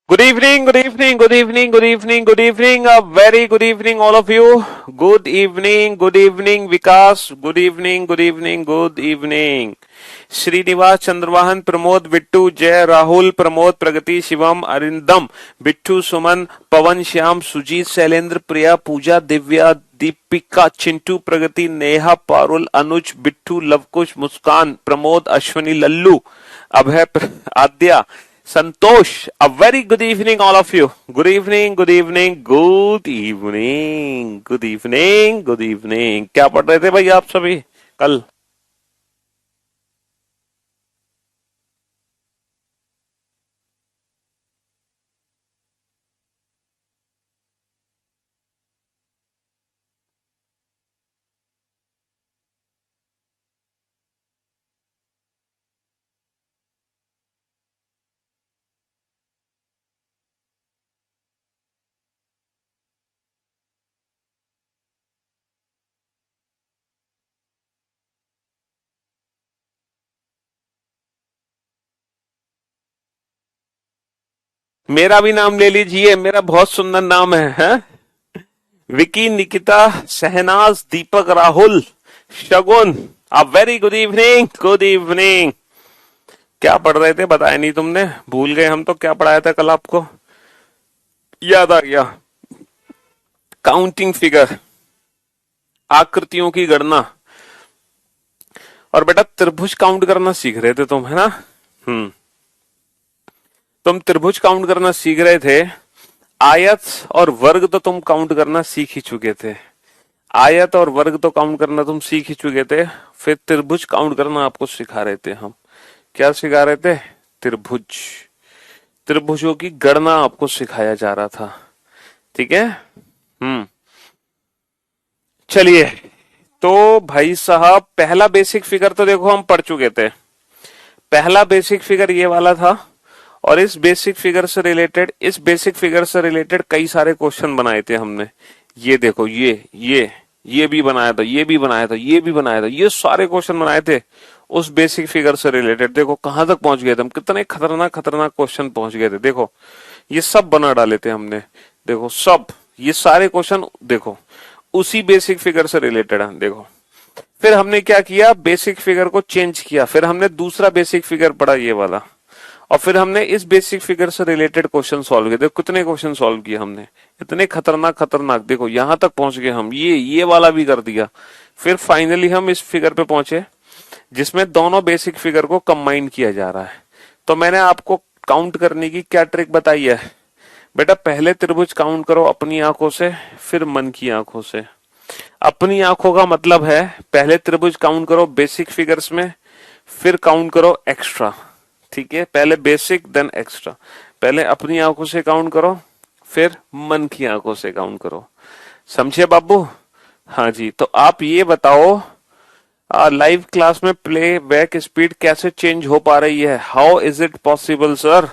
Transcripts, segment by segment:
Good evening, good evening, good evening, good evening, good evening. A very good evening, all of you. Good evening, Vikas. Good evening, good evening, good evening. Srinivas, चंद्रवाहन, Pramod, Bittu, Jay, Rahul, Pramod, Pragati, Shivam, Arindam, Bittu, Suman, Pawan, Shyam, Sujeet, Shailendra, Priya, Pooja, Divya, Deepika, Chintu, Pragati, Neha, Parul, Anuj, Bittu, Luvkush, Muskan, Pramod, Ashwani, Lallu, Abhay, Aadya, Santosh. A very good evening all of you. Good evening, good evening, good evening, good evening, good evening. क्या पढ़ रहे थे भाई आप सभी कल? मेरा भी नाम ले लीजिए, मेरा बहुत सुंदर नाम है? Vicky, Nikita, Shahnaz, Deepak, Rahul, Shagun. A very good evening, good evening. क्या पढ़ रहे थे बताया नहीं तुमने? भूल गए हम तो. क्या पढ़ाया था कल आपको? याद आ गया? काउंटिंग फिगर, आकृतियों की गणना. और बेटा त्रिभुज काउंट करना सीख रहे थे तुम, है ना? हम्म. तुम त्रिभुज काउंट करना सीख रहे थे. आयत और वर्ग तो तुम काउंट करना सीख ही चुके थे. आयत और वर्ग तो काउंट करना तुम सीख ही चुके थे. फिर त्रिभुज काउंट करना आपको सिखा रहे थे हम. क्या सिखा रहे थे? त्रिभुज. त्रिभुजों की गणना आपको सिखाया जा रहा था. ठीक है. हम्म. चलिए. तो भाई साहब, पहला बेसिक फिगर तो देखो हम पढ़ चुके थे. पहला बेसिक फिगर ये वाला था. और इस बेसिक फिगर से रिलेटेड कई सारे क्वेश्चन बनाए थे हमने. ये देखो, ये भी बनाया था, ये भी बनाया था, ये भी बनाया था. ये सारे क्वेश्चन बनाए थे उस बेसिक फिगर से रिलेटेड. देखो कहां तक पहुंच गए थे हम. कितने खतरनाक खतरनाक क्वेश्चन पहुंच गए थे. देखो ये सब बना डाले थे हमने. देखो सब, ये सारे क्वेश्चन देखो उसी बेसिक फिगर से रिलेटेड है. देखो फिर हमने क्या किया, बेसिक फिगर को चेंज किया. फिर हमने दूसरा बेसिक फिगर पढ़ा, ये वाला. और फिर हमने इस बेसिक फिगर से रिलेटेड क्वेश्चन सॉल्व किए. देखो कितने क्वेश्चन सॉल्व किए हमने. इतने खतरनाक खतरनाक. देखो यहां तक पहुंच गए हम. ये वाला भी कर दिया. फिर फाइनली हम इस फिगर पे पहुंचे जिसमें दोनों बेसिक फिगर को कंबाइन किया जा रहा है. तो मैंने आपको काउंट करने की क्या ट्रिक बताई है बेटा? पहले त्रिभुज काउंट करो अपनी आंखों से, फिर मन की आंखों से. अपनी आंखों का मतलब है पहले त्रिभुज काउंट करो बेसिक फिगर्स में, फिर काउंट करो एक्स्ट्रा. ठीक है. पहले बेसिक देन एक्स्ट्रा. पहले अपनी आंखों से काउंट करो, फिर मन की आंखों से काउंट करो. समझे बाबू? हाँ जी. तो आप ये बताओ, लाइव क्लास में प्ले बैक स्पीड कैसे चेंज हो पा रही है? How is it possible sir?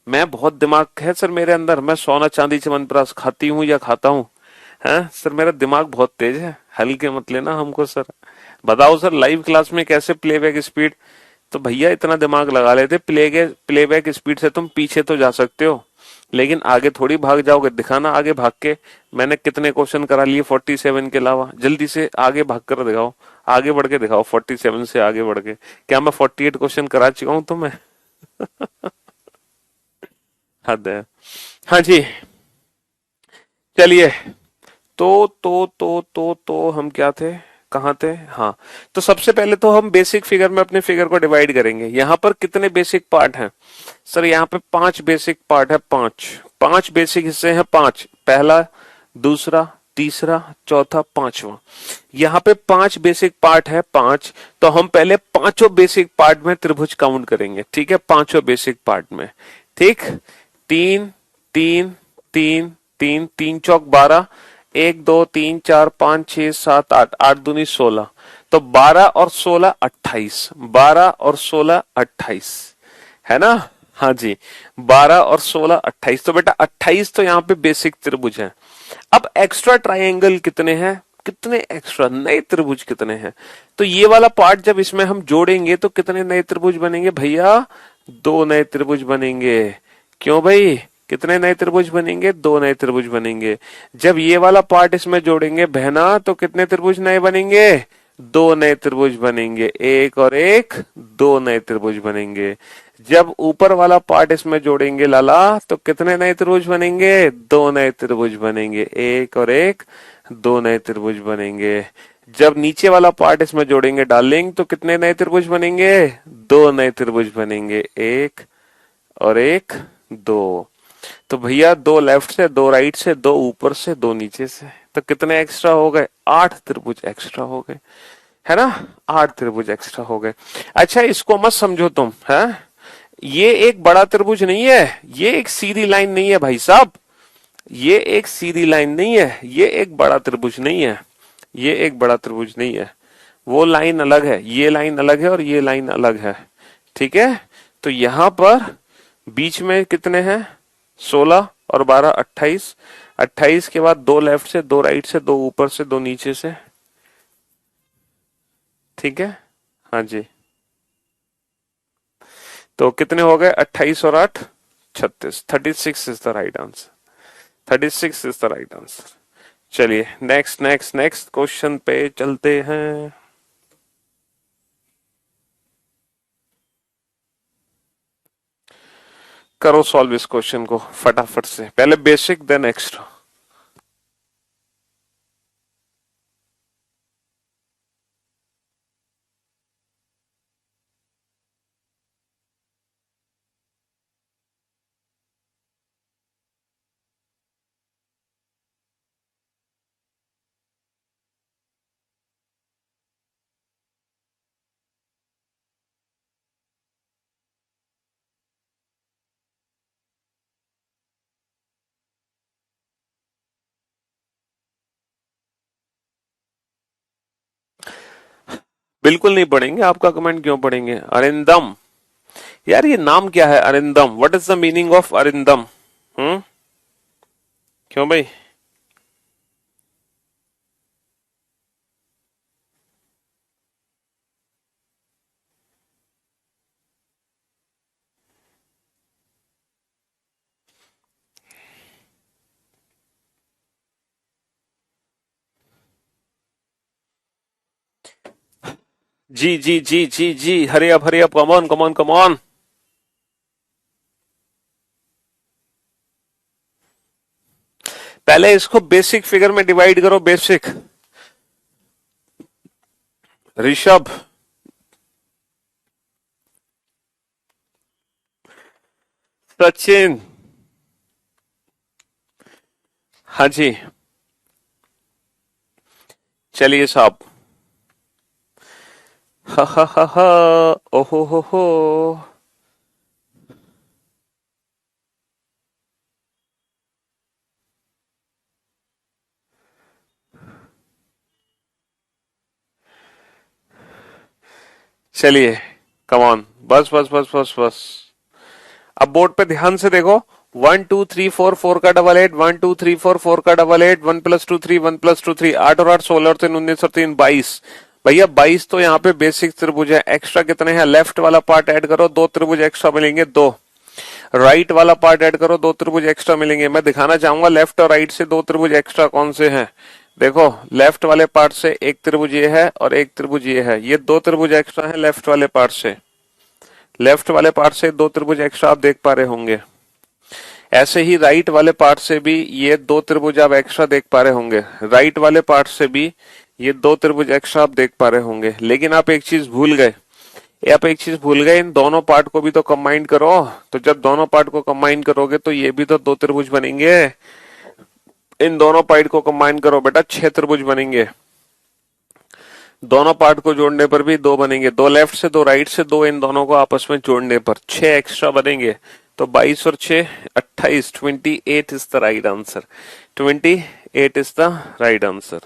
मैं बहुत दिमाग है सर मेरे अंदर. मैं सोना चांदी च्यवनप्राश खाती हूँ या खाता हूँ? है सर, मेरा दिमाग बहुत तेज है. हल्के मत लेना हमको सर. बताओ सर, लाइव क्लास में कैसे प्लेबैक स्पीड? तो भैया इतना दिमाग लगा लेते. प्लेबैक स्पीड से तुम पीछे तो जा सकते हो, लेकिन आगे थोड़ी भाग जाओगे. दिखाना आगे भाग के. मैंने कितने क्वेश्चन करा लिए 47 के अलावा. जल्दी से आगे भाग कर दिखाओ. आगे बढ़ के दिखाओ 47 से आगे बढ़ के. क्या मैं 48 क्वेश्चन करा चुका हूं तुम्हें? हद है. हाँ जी. चलिए. तो हम क्या थे, कहाँ थे? हाँ. तो सबसे पहले तो हम बेसिक फिगर में अपने फिगर को डिवाइड करेंगे. यहाँ पर कितने बेसिक पार्ट हैं सर? यहाँ पे 5 बेसिक पार्ट है. 5 बेसिक हिस्से हैं. 5. पहला, दूसरा, तीसरा, चौथा, पांचवा. यहाँ पे 5 बेसिक पार्ट है. 5. तो हम पहले पांचों बेसिक पार्ट में त्रिभुज काउंट करेंगे. ठीक है. पांचों बेसिक पार्ट में. ठीक. 3 3 3 3 3 चौक 12. 1 2 3 4 5 6 7 8. 8 दूनी 16. तो 12 और 16 28. 12 और 16 28 है ना? हाँ जी. 12 और 16 28. तो बेटा 28 तो यहाँ पे बेसिक त्रिभुज है. अब एक्स्ट्रा ट्रायंगल कितने हैं? कितने एक्स्ट्रा नए त्रिभुज कितने हैं? तो ये वाला पार्ट जब इसमें हम जोड़ेंगे तो कितने नए त्रिभुज बनेंगे भैया? 2 नए त्रिभुज बनेंगे. क्यों भाई? कितने नए त्रिभुज बनेंगे? 2 नए त्रिभुज बनेंगे। जब ये वाला पार्ट इसमें जोड़ेंगे बहना तो कितने त्रिभुज नए बनेंगे? 2 नए त्रिभुज बनेंगे। एक और एक, 2 नए त्रिभुज बनेंगे। जब ऊपर वाला पार्ट इसमें जोड़ेंगे लाला तो कितने नए त्रिभुज बनेंगे? 2 नए त्रिभुज बनेंगे। एक और एक, 2 नए त्रिभुज बनेंगे। जब नीचे वाला पार्ट इसमें जोड़ेंगे डार्लिंग तो कितने नए त्रिभुज बनेंगे? 2 नए त्रिभुज बनेंगे। एक और एक, 2। तो भैया 2 लेफ्ट से, 2 राइट से, 2 ऊपर से, 2 नीचे से, तो कितने एक्स्ट्रा हो गए? 8 त्रिभुज एक्स्ट्रा हो गए, है ना? 8 त्रिभुज एक्स्ट्रा हो गए। अच्छा, इसको मत समझो तुम, है ये एक बड़ा त्रिभुज नहीं है, ये एक सीधी लाइन नहीं है भाई साहब, ये एक सीधी लाइन नहीं है, ये एक बड़ा त्रिभुज नहीं है, ये एक बड़ा त्रिभुज नहीं है। वो लाइन अलग है, ये लाइन अलग है और ये लाइन अलग है। ठीक है, तो यहां पर बीच में कितने हैं? 16 और 12, 28। 28 के बाद 2 लेफ्ट से, 2 राइट से, 2 ऊपर से, 2 नीचे से। ठीक है, हाँ जी। तो कितने हो गए? 28 और 8, 36। 36 is the right answer. 36 is the right answer. चलिए नेक्स्ट नेक्स्ट नेक्स्ट क्वेश्चन पे चलते हैं। करो सॉल्व इस क्वेश्चन को फटाफट से, पहले बेसिक देन एक्स्ट्रा। बिल्कुल नहीं पढ़ेंगे, आपका कमेंट क्यों पढ़ेंगे? अरिंदम, यार ये नाम क्या है Arindam? What is the meaning of Arindam? क्यों भाई? जी जी जी जी जी, hurry up come on come on come on. पहले इसको बेसिक फिगर में डिवाइड करो, बेसिक। ऋषभ, सचिन, हाँ जी, चलिए साहब। हा हा हा हा, ओहो हो। चलिए कम ऑन, बस बस बस बस बस। अब बोर्ड पे ध्यान से देखो। 1 2 3 4, 4 का डबल 8, 1 2 3 4, 4 का डबल 8, 1 + 2 3, 1 + 2 3, 8 और 8 16 और 3 19 और 3 22। भैया 22 तो यहाँ पे बेसिक त्रिभुज है। एक्स्ट्रा कितने हैं? लेफ्ट वाला पार्ट ऐड करो, 2 त्रिभुज एक्स्ट्रा मिलेंगे, 2। राइट वाला पार्ट ऐड करो, 2 त्रिभुज एक्स्ट्रा मिलेंगे। मैं दिखाना चाहूंगा लेफ्ट और राइट से 2 त्रिभुज एक्स्ट्रा कौन से हैं। देखो, लेफ्ट वाले पार्ट से एक त्रिभुज ये है और एक त्रिभुज ये है, ये 2 त्रिभुज एक्स्ट्रा है लेफ्ट वाले पार्ट से। लेफ्ट वाले पार्ट से 2 त्रिभुज एक्स्ट्रा आप देख पा रहे होंगे। ऐसे ही राइट वाले पार्ट से भी ये 2 त्रिभुज आप एक्स्ट्रा देख पा रहे होंगे। राइट वाले पार्ट से भी ये 2 त्रिभुज एक्स्ट्रा आप देख पा रहे होंगे। लेकिन आप एक चीज भूल गए, आप एक चीज भूल गए, इन दोनों पार्ट को भी तो कंबाइन करो। तो जब दोनों पार्ट को कंबाइन करोगे तो ये भी तो 2 त्रिभुज बनेंगे। इन दोनों पार्ट को कंबाइन करो बेटा, 6 त्रिभुज बनेंगे। दोनों पार्ट को जोड़ने पर भी 2 बनेंगे, 2 लेफ्ट से, 2 राइट से, 2 इन दोनों को आपस में जोड़ने पर 6 एक्स्ट्रा बनेंगे। तो 22 और 6 28, 28 is the right answer. 28 is the right answer.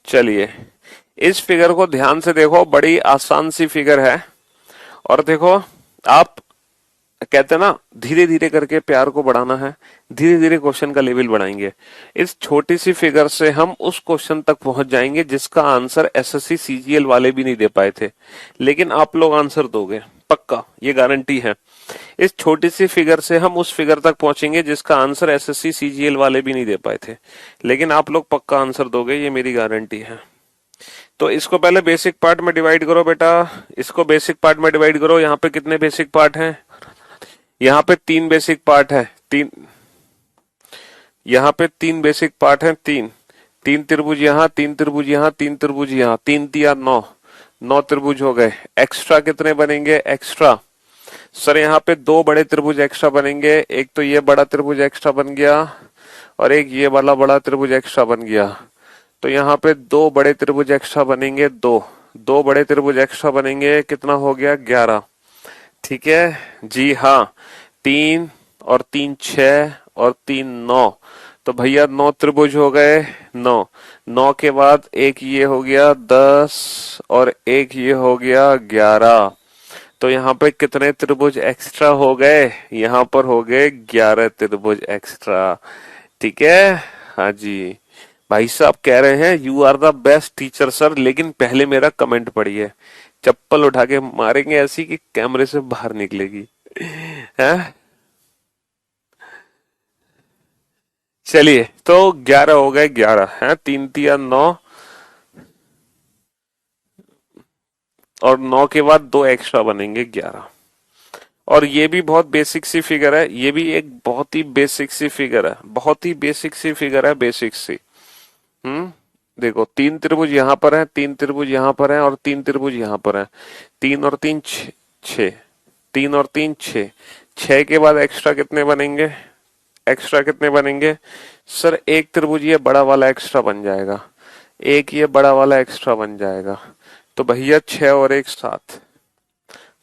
चलिए इस फिगर को ध्यान से देखो, बड़ी आसान सी फिगर है। और देखो, आप कहते हैं ना धीरे धीरे करके प्यार को बढ़ाना है, धीरे धीरे क्वेश्चन का लेवल बढ़ाएंगे। इस छोटी सी फिगर से हम उस क्वेश्चन तक पहुंच जाएंगे जिसका आंसर एसएससी सीजीएल वाले भी नहीं दे पाए थे, लेकिन आप लोग आंसर दोगे पक्का, ये गारंटी है। इस छोटी सी फिगर से हम उस फिगर तक पहुंचेंगे जिसका आंसर एसएससी सीजीएल वाले भी नहीं दे पाए थे, लेकिन आप लोग पक्का आंसर दोगे, ये मेरी गारंटी है। तो इसको पहले बेसिक पार्ट में डिवाइड करो बेटा, इसको बेसिक पार्ट में डिवाइड करो। यहाँ पे कितने बेसिक पार्ट हैं? यहाँ पे 3 बेसिक पार्ट है, तीन। यहाँ पे 3 बेसिक पार्ट हैं, तीन। 3 त्रिभुज यहाँ, 3 त्रिभुज यहाँ, 3 त्रिभुज यहाँ, 3 तिया 9, 9 त्रिभुज हो गए। एक्स्ट्रा कितने बनेंगे? एक्स्ट्रा सर यहाँ पे 2 बड़े त्रिभुज एक्स्ट्रा बनेंगे। एक तो ये बड़ा त्रिभुज एक्स्ट्रा बन गया और एक ये वाला बड़ा त्रिभुज एक्स्ट्रा बन गया। तो यहाँ पे 2 बड़े त्रिभुज एक्स्ट्रा बनेंगे, 2 बड़े त्रिभुज एक्स्ट्रा बनेंगे, कितना हो गया? 11। ठीक है जी हाँ, 3 और 3 6 और 3 9। तो भैया 9 त्रिभुज हो गए, 9। 9 के बाद एक ये हो गया 10 और एक ये हो गया 11। तो यहाँ पे कितने त्रिभुज एक्स्ट्रा हो गए? यहाँ पर हो गए 11 त्रिभुज एक्स्ट्रा। ठीक है, हाँ जी। भाई साहब कह रहे हैं you are the best teacher sir, लेकिन पहले मेरा कमेंट पढ़िए, चप्पल उठा के मारेंगे ऐसी कि कैमरे से बाहर निकलेगी। है चलिए, तो 11 हो गए, 11 है, 3 तिया 9 और 9 के बाद 2 एक्स्ट्रा बनेंगे 11। और ये भी बहुत बेसिक सी फिगर है, ये भी एक बहुत ही बेसिक सी फिगर है, बहुत ही बेसिक सी फिगर है, बेसिक सी। देखो 3 त्रिभुज यहाँ पर है, 3 त्रिभुज यहाँ पर है और 3 त्रिभुज यहाँ पर है। 3 और 3 6, 3 और 3 6, 6 के बाद एक्स्ट्रा कितने बनेंगे? एक्स्ट्रा कितने बनेंगे? सर एक त्रिभुज ये बड़ा वाला एक्स्ट्रा बन जाएगा, एक ये बड़ा वाला एक्स्ट्रा बन जाएगा। तो भैया 6 और 1 7,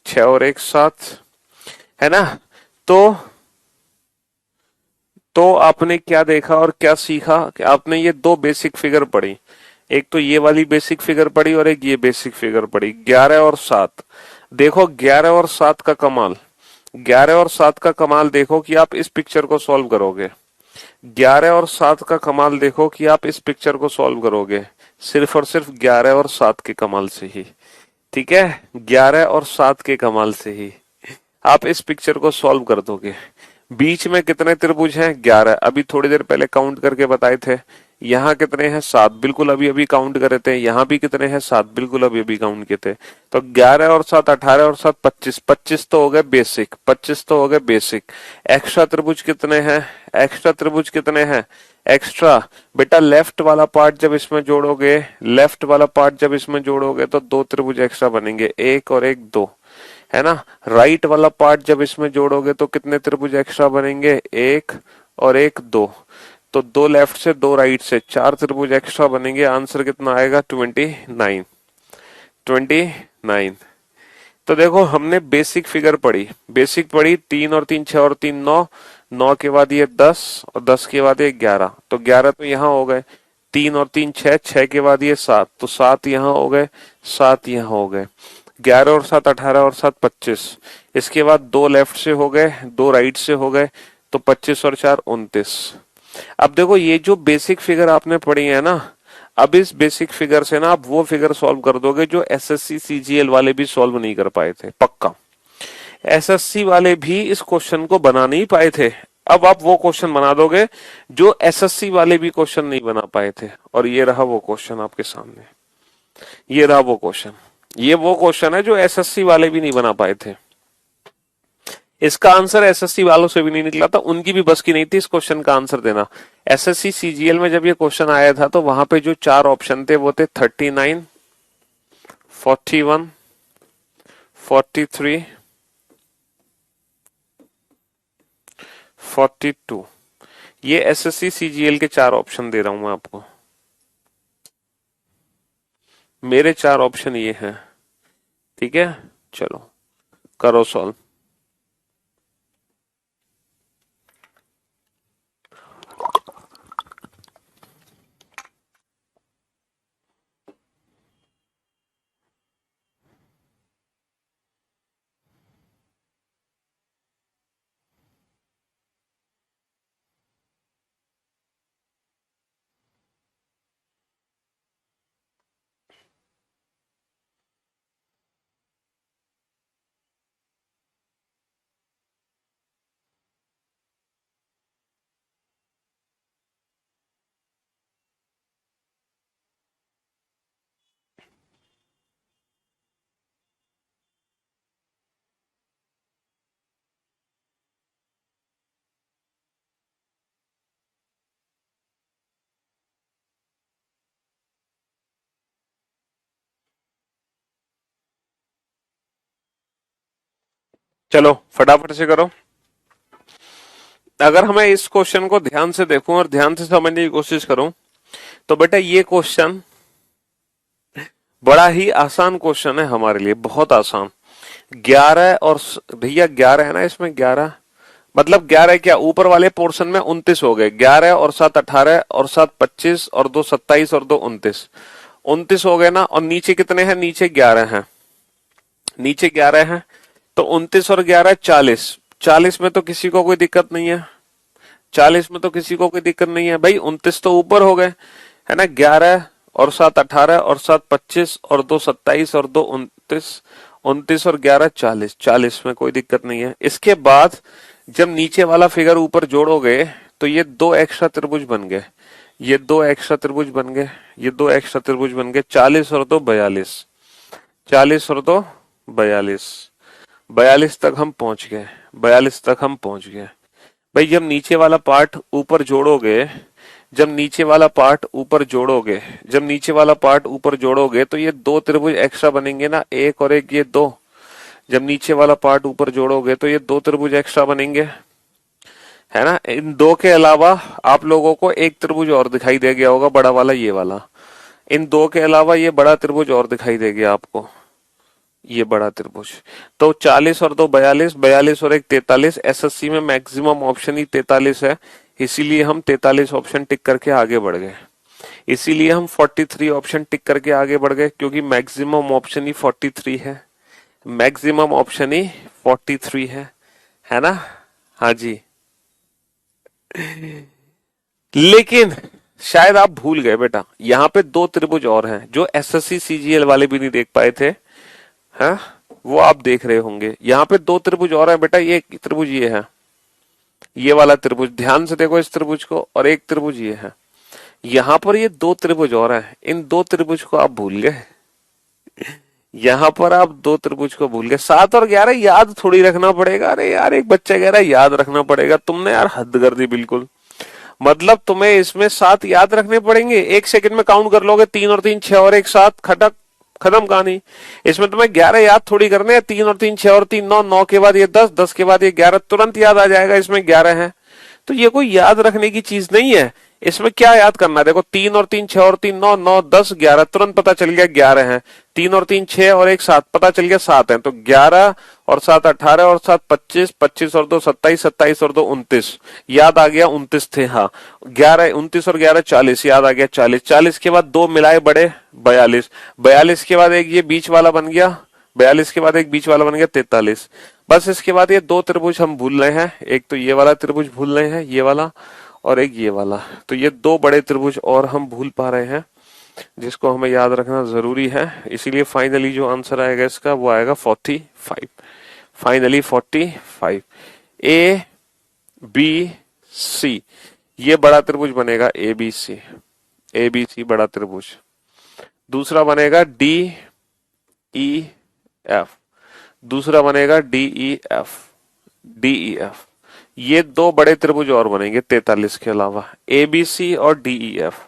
6 और 1 7, है ना? तो आपने क्या देखा और क्या सीखा कि आपने ये 2 बेसिक फिगर पढ़ी, एक तो ये वाली बेसिक फिगर पढ़ी और एक ये बेसिक फिगर पढ़ी, 11 और 7। देखो 11 और 7 का कमाल, 11 और 7 का कमाल देखो कि आप इस पिक्चर को सॉल्व करोगे। 11 और 7 का कमाल देखो कि आप इस पिक्चर को सॉल्व करोगे, सिर्फ और सिर्फ 11 और 7 के कमाल से ही। ठीक है, 11 और 7 के कमाल से ही आप इस पिक्चर को सॉल्व कर दोगे। बीच में कितने त्रिभुज हैं? 11। अभी थोड़ी देर पहले काउंट करके बताए थे। यहाँ कितने हैं? 7, बिल्कुल अभी अभी काउंट करे थे। यहाँ भी कितने हैं? 7, बिल्कुल अभी अभी काउंट किए थे। तो 11 और 7 18 और 7 25, 25 तो हो गए बेसिक, 25 तो हो गए बेसिक। एक्स्ट्रा त्रिभुज कितने हैं? एक्स्ट्रा त्रिभुज कितने हैं? एक्स्ट्रा बेटा लेफ्ट वाला पार्ट जब इसमें जोड़ोगे, लेफ्ट वाला पार्ट जब इसमें जोड़ोगे तो 2 त्रिभुज एक्स्ट्रा बनेंगे, एक और एक 2, है ना? राइट वाला पार्ट जब इसमें जोड़ोगे तो कितने त्रिभुज एक्स्ट्रा बनेंगे? एक और एक 2। तो 2 लेफ्ट से 2 राइट से 4 त्रिभुज एक्स्ट्रा बनेंगे। आंसर कितना आएगा? 29, 29। तो देखो हमने बेसिक फिगर पढ़ी, बेसिक पढ़ी, 3 और 3 6 और 3 9, 9 के बाद ये 10 और 10 के बाद ये 11। तो 11 तो यहाँ हो गए, 3 और 3 6, 6 के बाद ये 7, तो 7 यहाँ हो गए, 7 यहाँ हो गए। 11 और 7 18 और 7 25। इसके बाद 2 लेफ्ट से हो गए, 2 राइट से हो गए, तो 25 और 4 29। अब देखो ये जो बेसिक फिगर आपने पढ़ी है ना, अब इस बेसिक फिगर से ना आप वो फिगर सॉल्व कर दोगे जो एसएससी सीजीएल वाले भी सॉल्व नहीं कर पाए थे, पक्का। एसएससी वाले भी इस क्वेश्चन को बना नहीं पाए थे, अब आप वो क्वेश्चन बना दोगे जो एसएससी वाले भी क्वेश्चन नहीं बना पाए थे। और ये रहा वो क्वेश्चन आपके सामने, ये रहा वो क्वेश्चन, ये वो क्वेश्चन है जो एसएससी वाले भी नहीं बना पाए थे। इसका आंसर एसएससी वालों से भी नहीं निकला था, उनकी भी बस की नहीं थी इस क्वेश्चन का आंसर देना। एसएससी सीजीएल में जब ये क्वेश्चन आया था तो वहां पे जो 4 ऑप्शन थे वो थे 39, 41, 43, 42। ये एसएससी सीजीएल के 4 ऑप्शन दे रहा हूं मैं आपको, मेरे 4 ऑप्शन ये हैं। ठीक है, चलो करो सॉल्व। चलो फटाफट से करो। अगर हमें इस क्वेश्चन को ध्यान से देखूं और ध्यान से समझने की कोशिश करूं तो बेटा ये क्वेश्चन बड़ा ही आसान क्वेश्चन है हमारे लिए, बहुत आसान। 11 और भैया 11 है ना इसमें, 11 मतलब 11 क्या, ऊपर वाले पोर्शन में 29 हो गए। 11 और 7 18 और 7 25 और 2 27 और 2 29, 29 हो गए ना। और नीचे कितने हैं, नीचे 11 हैं, नीचे 11 हैं। तो 29 और 11 40, 40 में तो किसी को कोई दिक्कत नहीं है, 40 में तो किसी को कोई दिक्कत नहीं है भाई। 29 तो ऊपर हो गए है ना, 11 और 7 18 और 7 25 और 2 27 और 2 29, 29 और 11 40, 40 में कोई दिक्कत नहीं है। इसके बाद जब नीचे वाला फिगर ऊपर जोड़ोगे तो ये दो एक्स्ट्रा त्रिभुज बन गए, ये दो एक्स्ट्रा त्रिभुज बन गए, ये दो एक्स्ट्रा त्रिभुज बन गए। 40 और 2 42, 40 और 2 42, 42 तक हम पहुंच गए, 42 तक हम पहुंच गए। भाई जब नीचे वाला पार्ट ऊपर जोड़ोगे, जब नीचे वाला पार्ट ऊपर जोड़ोगे, जब नीचे वाला पार्ट ऊपर जोड़ोगे तो ये दो त्रिभुज एक्स्ट्रा बनेंगे ना, एक और एक, ये दो। जब नीचे वाला पार्ट ऊपर जोड़ोगे तो ये दो त्रिभुज एक्स्ट्रा बनेंगे, है ना। इन दो के अलावा आप लोगों को एक त्रिभुज और दिखाई दे गया होगा, बड़ा वाला ये वाला। इन दो के अलावा ये बड़ा त्रिभुज और दिखाई दे गया आपको, ये बड़ा त्रिभुज। तो 40 और 2 42, 42 और 1 43। एसएससी में मैक्सिमम ऑप्शन ही 43 है, इसीलिए हम 43 ऑप्शन टिक करके आगे बढ़ गए। इसीलिए हम 43 ऑप्शन टिक करके आगे बढ़ गए, क्योंकि मैक्सिमम ऑप्शन ही 43 है, मैक्सिमम ऑप्शन ही 43 है ना। हाँ जी। लेकिन शायद आप भूल गए बेटा, यहाँ पे दो त्रिभुज और हैं जो एसएससी सीजीएल वाले भी नहीं देख पाए थे, हाँ वो आप देख रहे होंगे। यहाँ पे दो त्रिभुज और है बेटा, ये त्रिभुज ये है, ये वाला त्रिभुज, ध्यान से देखो इस त्रिभुज को, और एक त्रिभुज ये है। यहाँ पर ये दो त्रिभुज और हैं, इन दो त्रिभुज को आप भूल गए, यहाँ पर आप दो त्रिभुज को भूल गए। 7 और 11 याद थोड़ी रखना पड़ेगा, अरे यार एक बच्चा कह रहा है याद रखना पड़ेगा, तुमने यार हद कर दी बिल्कुल। मतलब तुम्हें इसमें 7 याद रखने पड़ेंगे, एक सेकंड में काउंट कर लोगे, 3 और 3 6 और 1 7, खटक खत्म कहानी। इसमें तुम्हें 11 याद थोड़ी करने हैं, 3 और 3 6 और 3 9, 9 के बाद ये 10, 10 के बाद ये 11, तुरंत याद आ जाएगा इसमें 11 है। तो ये कोई याद रखने की चीज नहीं है। इसमें क्या याद करना है, देखो 3 और 3 6 और 3 9, 9 10 11, तुरंत पता चल गया 11 है। 3 और 3 6 और 1 7, पता चल गया 7 है। तो 11 और 7 18 और 7 25, 25 और 2 27, 27 और 2 29, याद आ गया 29 थे, हाँ। 11 29 और 11 40, याद आ गया 40, 40 के बाद दो मिलाए बड़े 42, 42 के बाद एक ये बीच वाला बन गया, 42 के बाद एक बीच वाला बन गया 43। बस इसके बाद ये दो त्रिभुज हम भूल रहे हैं, एक तो ये वाला त्रिभुज भूल रहे हैं, ये वाला, और एक ये वाला। तो ये दो बड़े त्रिभुज और हम भूल पा रहे हैं, जिसको हमें याद रखना जरूरी है। इसीलिए फाइनली जो आंसर आएगा इसका वो आएगा 45, फाइनली 45। ए बी सी, ये बड़ा त्रिभुज बनेगा ए बी सी, ए बी सी बड़ा त्रिभुज। दूसरा बनेगा डी ई एफ, दूसरा बनेगा D E F, D E F. ये दो बड़े त्रिभुज और बनेंगे 43 के अलावा, ए बी सी और डी ई एफ।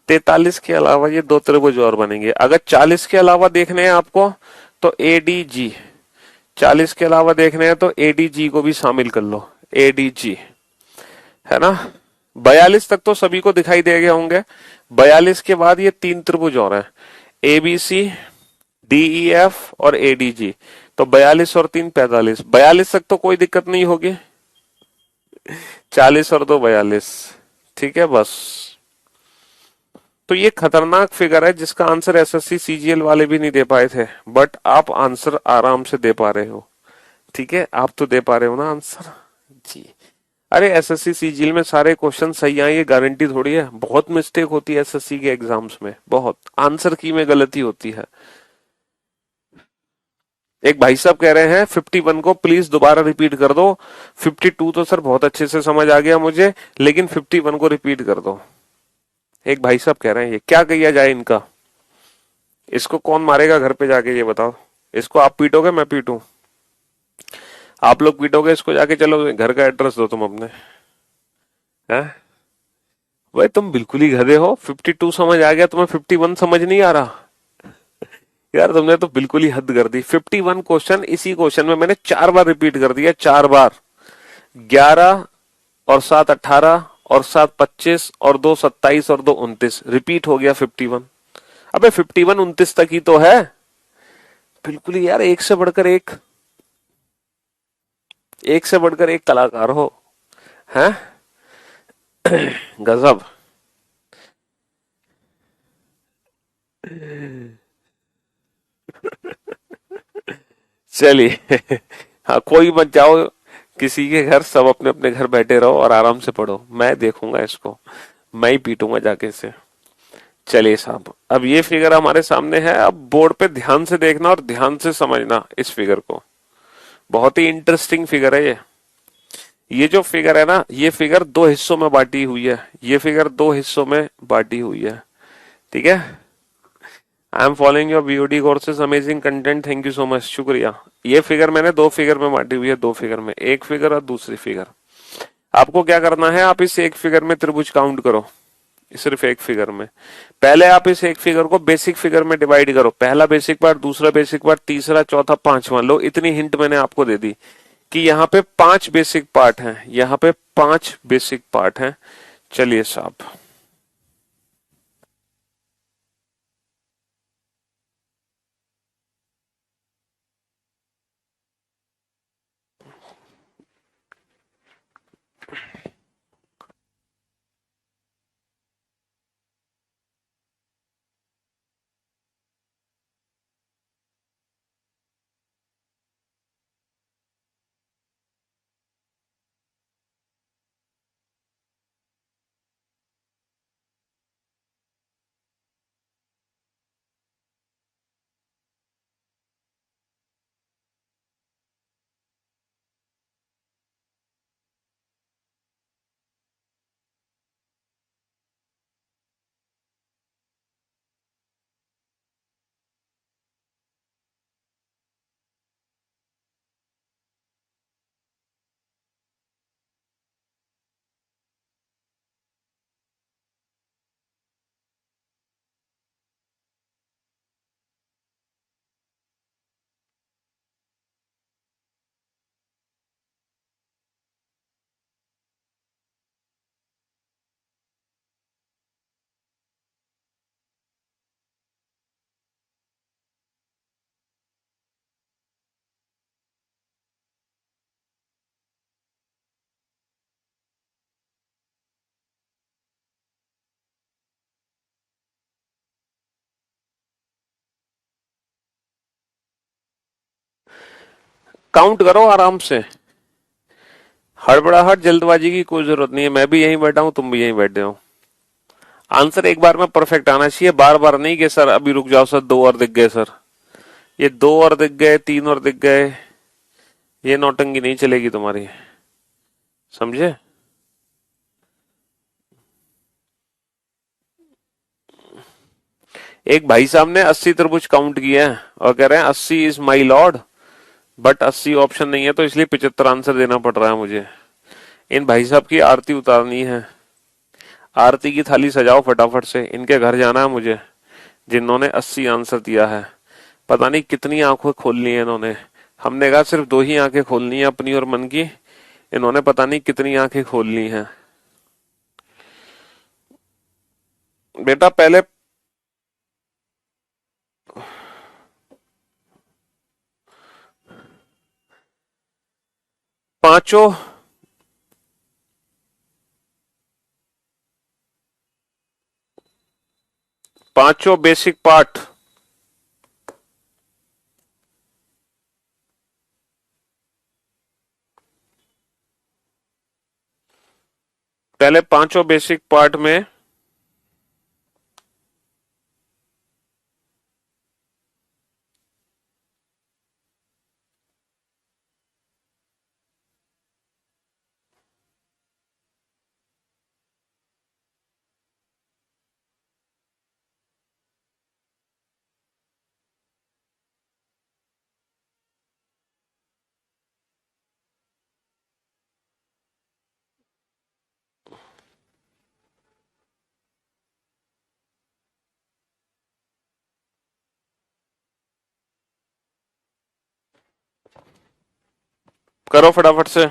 43 के अलावा ये दो त्रिभुज और बनेंगे। अगर 40 के अलावा देखने हैं आपको तो ए डी जी, 40 के अलावा देखने हैं तो ए डी जी को भी शामिल कर लो, ए डी जी, है ना। 42 तक तो सभी को दिखाई दे गए होंगे। 42 के बाद ये तीन त्रिभुज और हैं, A B C, D E F और एडीजी। तो 42 और 3 45, 42 तक तो कोई दिक्कत नहीं होगी, 40 और 2 42, ठीक है बस। तो ये खतरनाक फिगर है जिसका आंसर एसएससी सीजीएल वाले भी नहीं दे पाए थे, बट आप आंसर आराम से दे पा रहे हो, ठीक है, आप तो दे पा रहे हो ना आंसर जी। अरे एसएससी सीजीएल में सारे क्वेश्चन सही आए ये गारंटी थोड़ी है, बहुत मिस्टेक होती है एसएससी के एग्जाम्स में, बहुत आंसर की में गलती होती है। एक भाई साहब कह रहे हैं 51 को प्लीज दोबारा रिपीट कर दो। 52 तो सर बहुत अच्छे से समझ आ गया मुझे, लेकिन 51 को रिपीट कर दो। एक भाई साहब कह रहे हैं ये क्या किया जाए इनका, इसको कौन मारेगा घर पे जाके ये बताओ। इसको आप पीटोगे मैं पीटूं, आप लोग पीटोगे इसको जाके, चलो घर का एड्रेस दो तुम अपने, हैं भाई तुम बिल्कुल ही गधे हो। 52 समझ आ गया तुम्हें, 51 समझ नहीं आ रहा। यार तुमने तो बिल्कुल ही हद कर दी। 51 क्वेश्चन, इसी क्वेश्चन में मैंने 4 बार रिपीट कर दिया, 4 बार। 11 और 7 18 और 7 25 और 2 27 और 2 29 रिपीट हो गया 51। अबे 51 29 तक ही तो है। बिल्कुल ही यार, एक से बढ़कर एक कलाकार हो। हैं? गजब। चलिए। हाँ, कोई मत जाओ किसी के घर, सब अपने अपने घर बैठे रहो और आराम से पढ़ो, मैं देखूंगा इसको, मैं ही पीटूंगा जाके इसे। चलिए साहब, अब ये फिगर हमारे सामने है, अब बोर्ड पे ध्यान से देखना और ध्यान से समझना इस फिगर को। बहुत ही इंटरेस्टिंग फिगर है ये। ये जो फिगर है ना, ये फिगर दो हिस्सों में बांटी हुई है, ये फिगर दो हिस्सों में बांटी हुई है। ठीक है। I am following your BOD courses, amazing content, thank you so much, शुक्रिया। ये फिगर मैंने दो फिगर में बांटी हुई है, दो फिगर में, एक फिगर और दूसरी फिगर। आपको क्या करना है, आप इस एक फिगर में त्रिभुज काउंट करो, सिर्फ एक फिगर में। पहले आप इस एक फिगर को बेसिक फिगर में डिवाइड करो, पहला बेसिक पार्ट, दूसरा बेसिक पार्ट, तीसरा, चौथा, पांचवा। लो, इतनी हिंट मैंने आपको दे दी कि यहाँ पे 5 बेसिक पार्ट हैं, यहाँ पे 5 बेसिक पार्ट हैं। चलिए साहब, काउंट करो आराम से, हड़बड़ाहट जल्दबाजी की कोई जरूरत नहीं है, मैं भी यहीं बैठा हूं, तुम भी यहीं बैठे हो। आंसर एक बार में परफेक्ट आना चाहिए, बार बार नहीं कि सर अभी रुक जाओ सर, 2 और दिख गए सर, ये 2 और दिख गए, 3 और दिख गए, ये नौटंकी नहीं चलेगी तुम्हारी, समझे? एक भाई साहब ने 80 तरबूज काउंट किए हैं और कह रहे हैं 80 is my lord, but 80 option नहीं है, तो इसलिए 75 आंसर देना पड़ रहा है मुझे। इन भाई साहब की आरती उतारनी है, आरती की थाली सजाओ फटाफट से, इनके घर जाना है मुझे, जिन्होंने 80 आंसर दिया है। पता नहीं कितनी आंखें खोलनी है इन्होंने। हमने कहा सिर्फ दो ही आंखें खोलनी है, अपनी और मन की, इन्होंने पता नहीं कितनी आंखें खोल ली हैं। बेटा पहले पांचों पांचों बेसिक पार्ट, पहले पांचों बेसिक पार्ट में करो फटाफट से।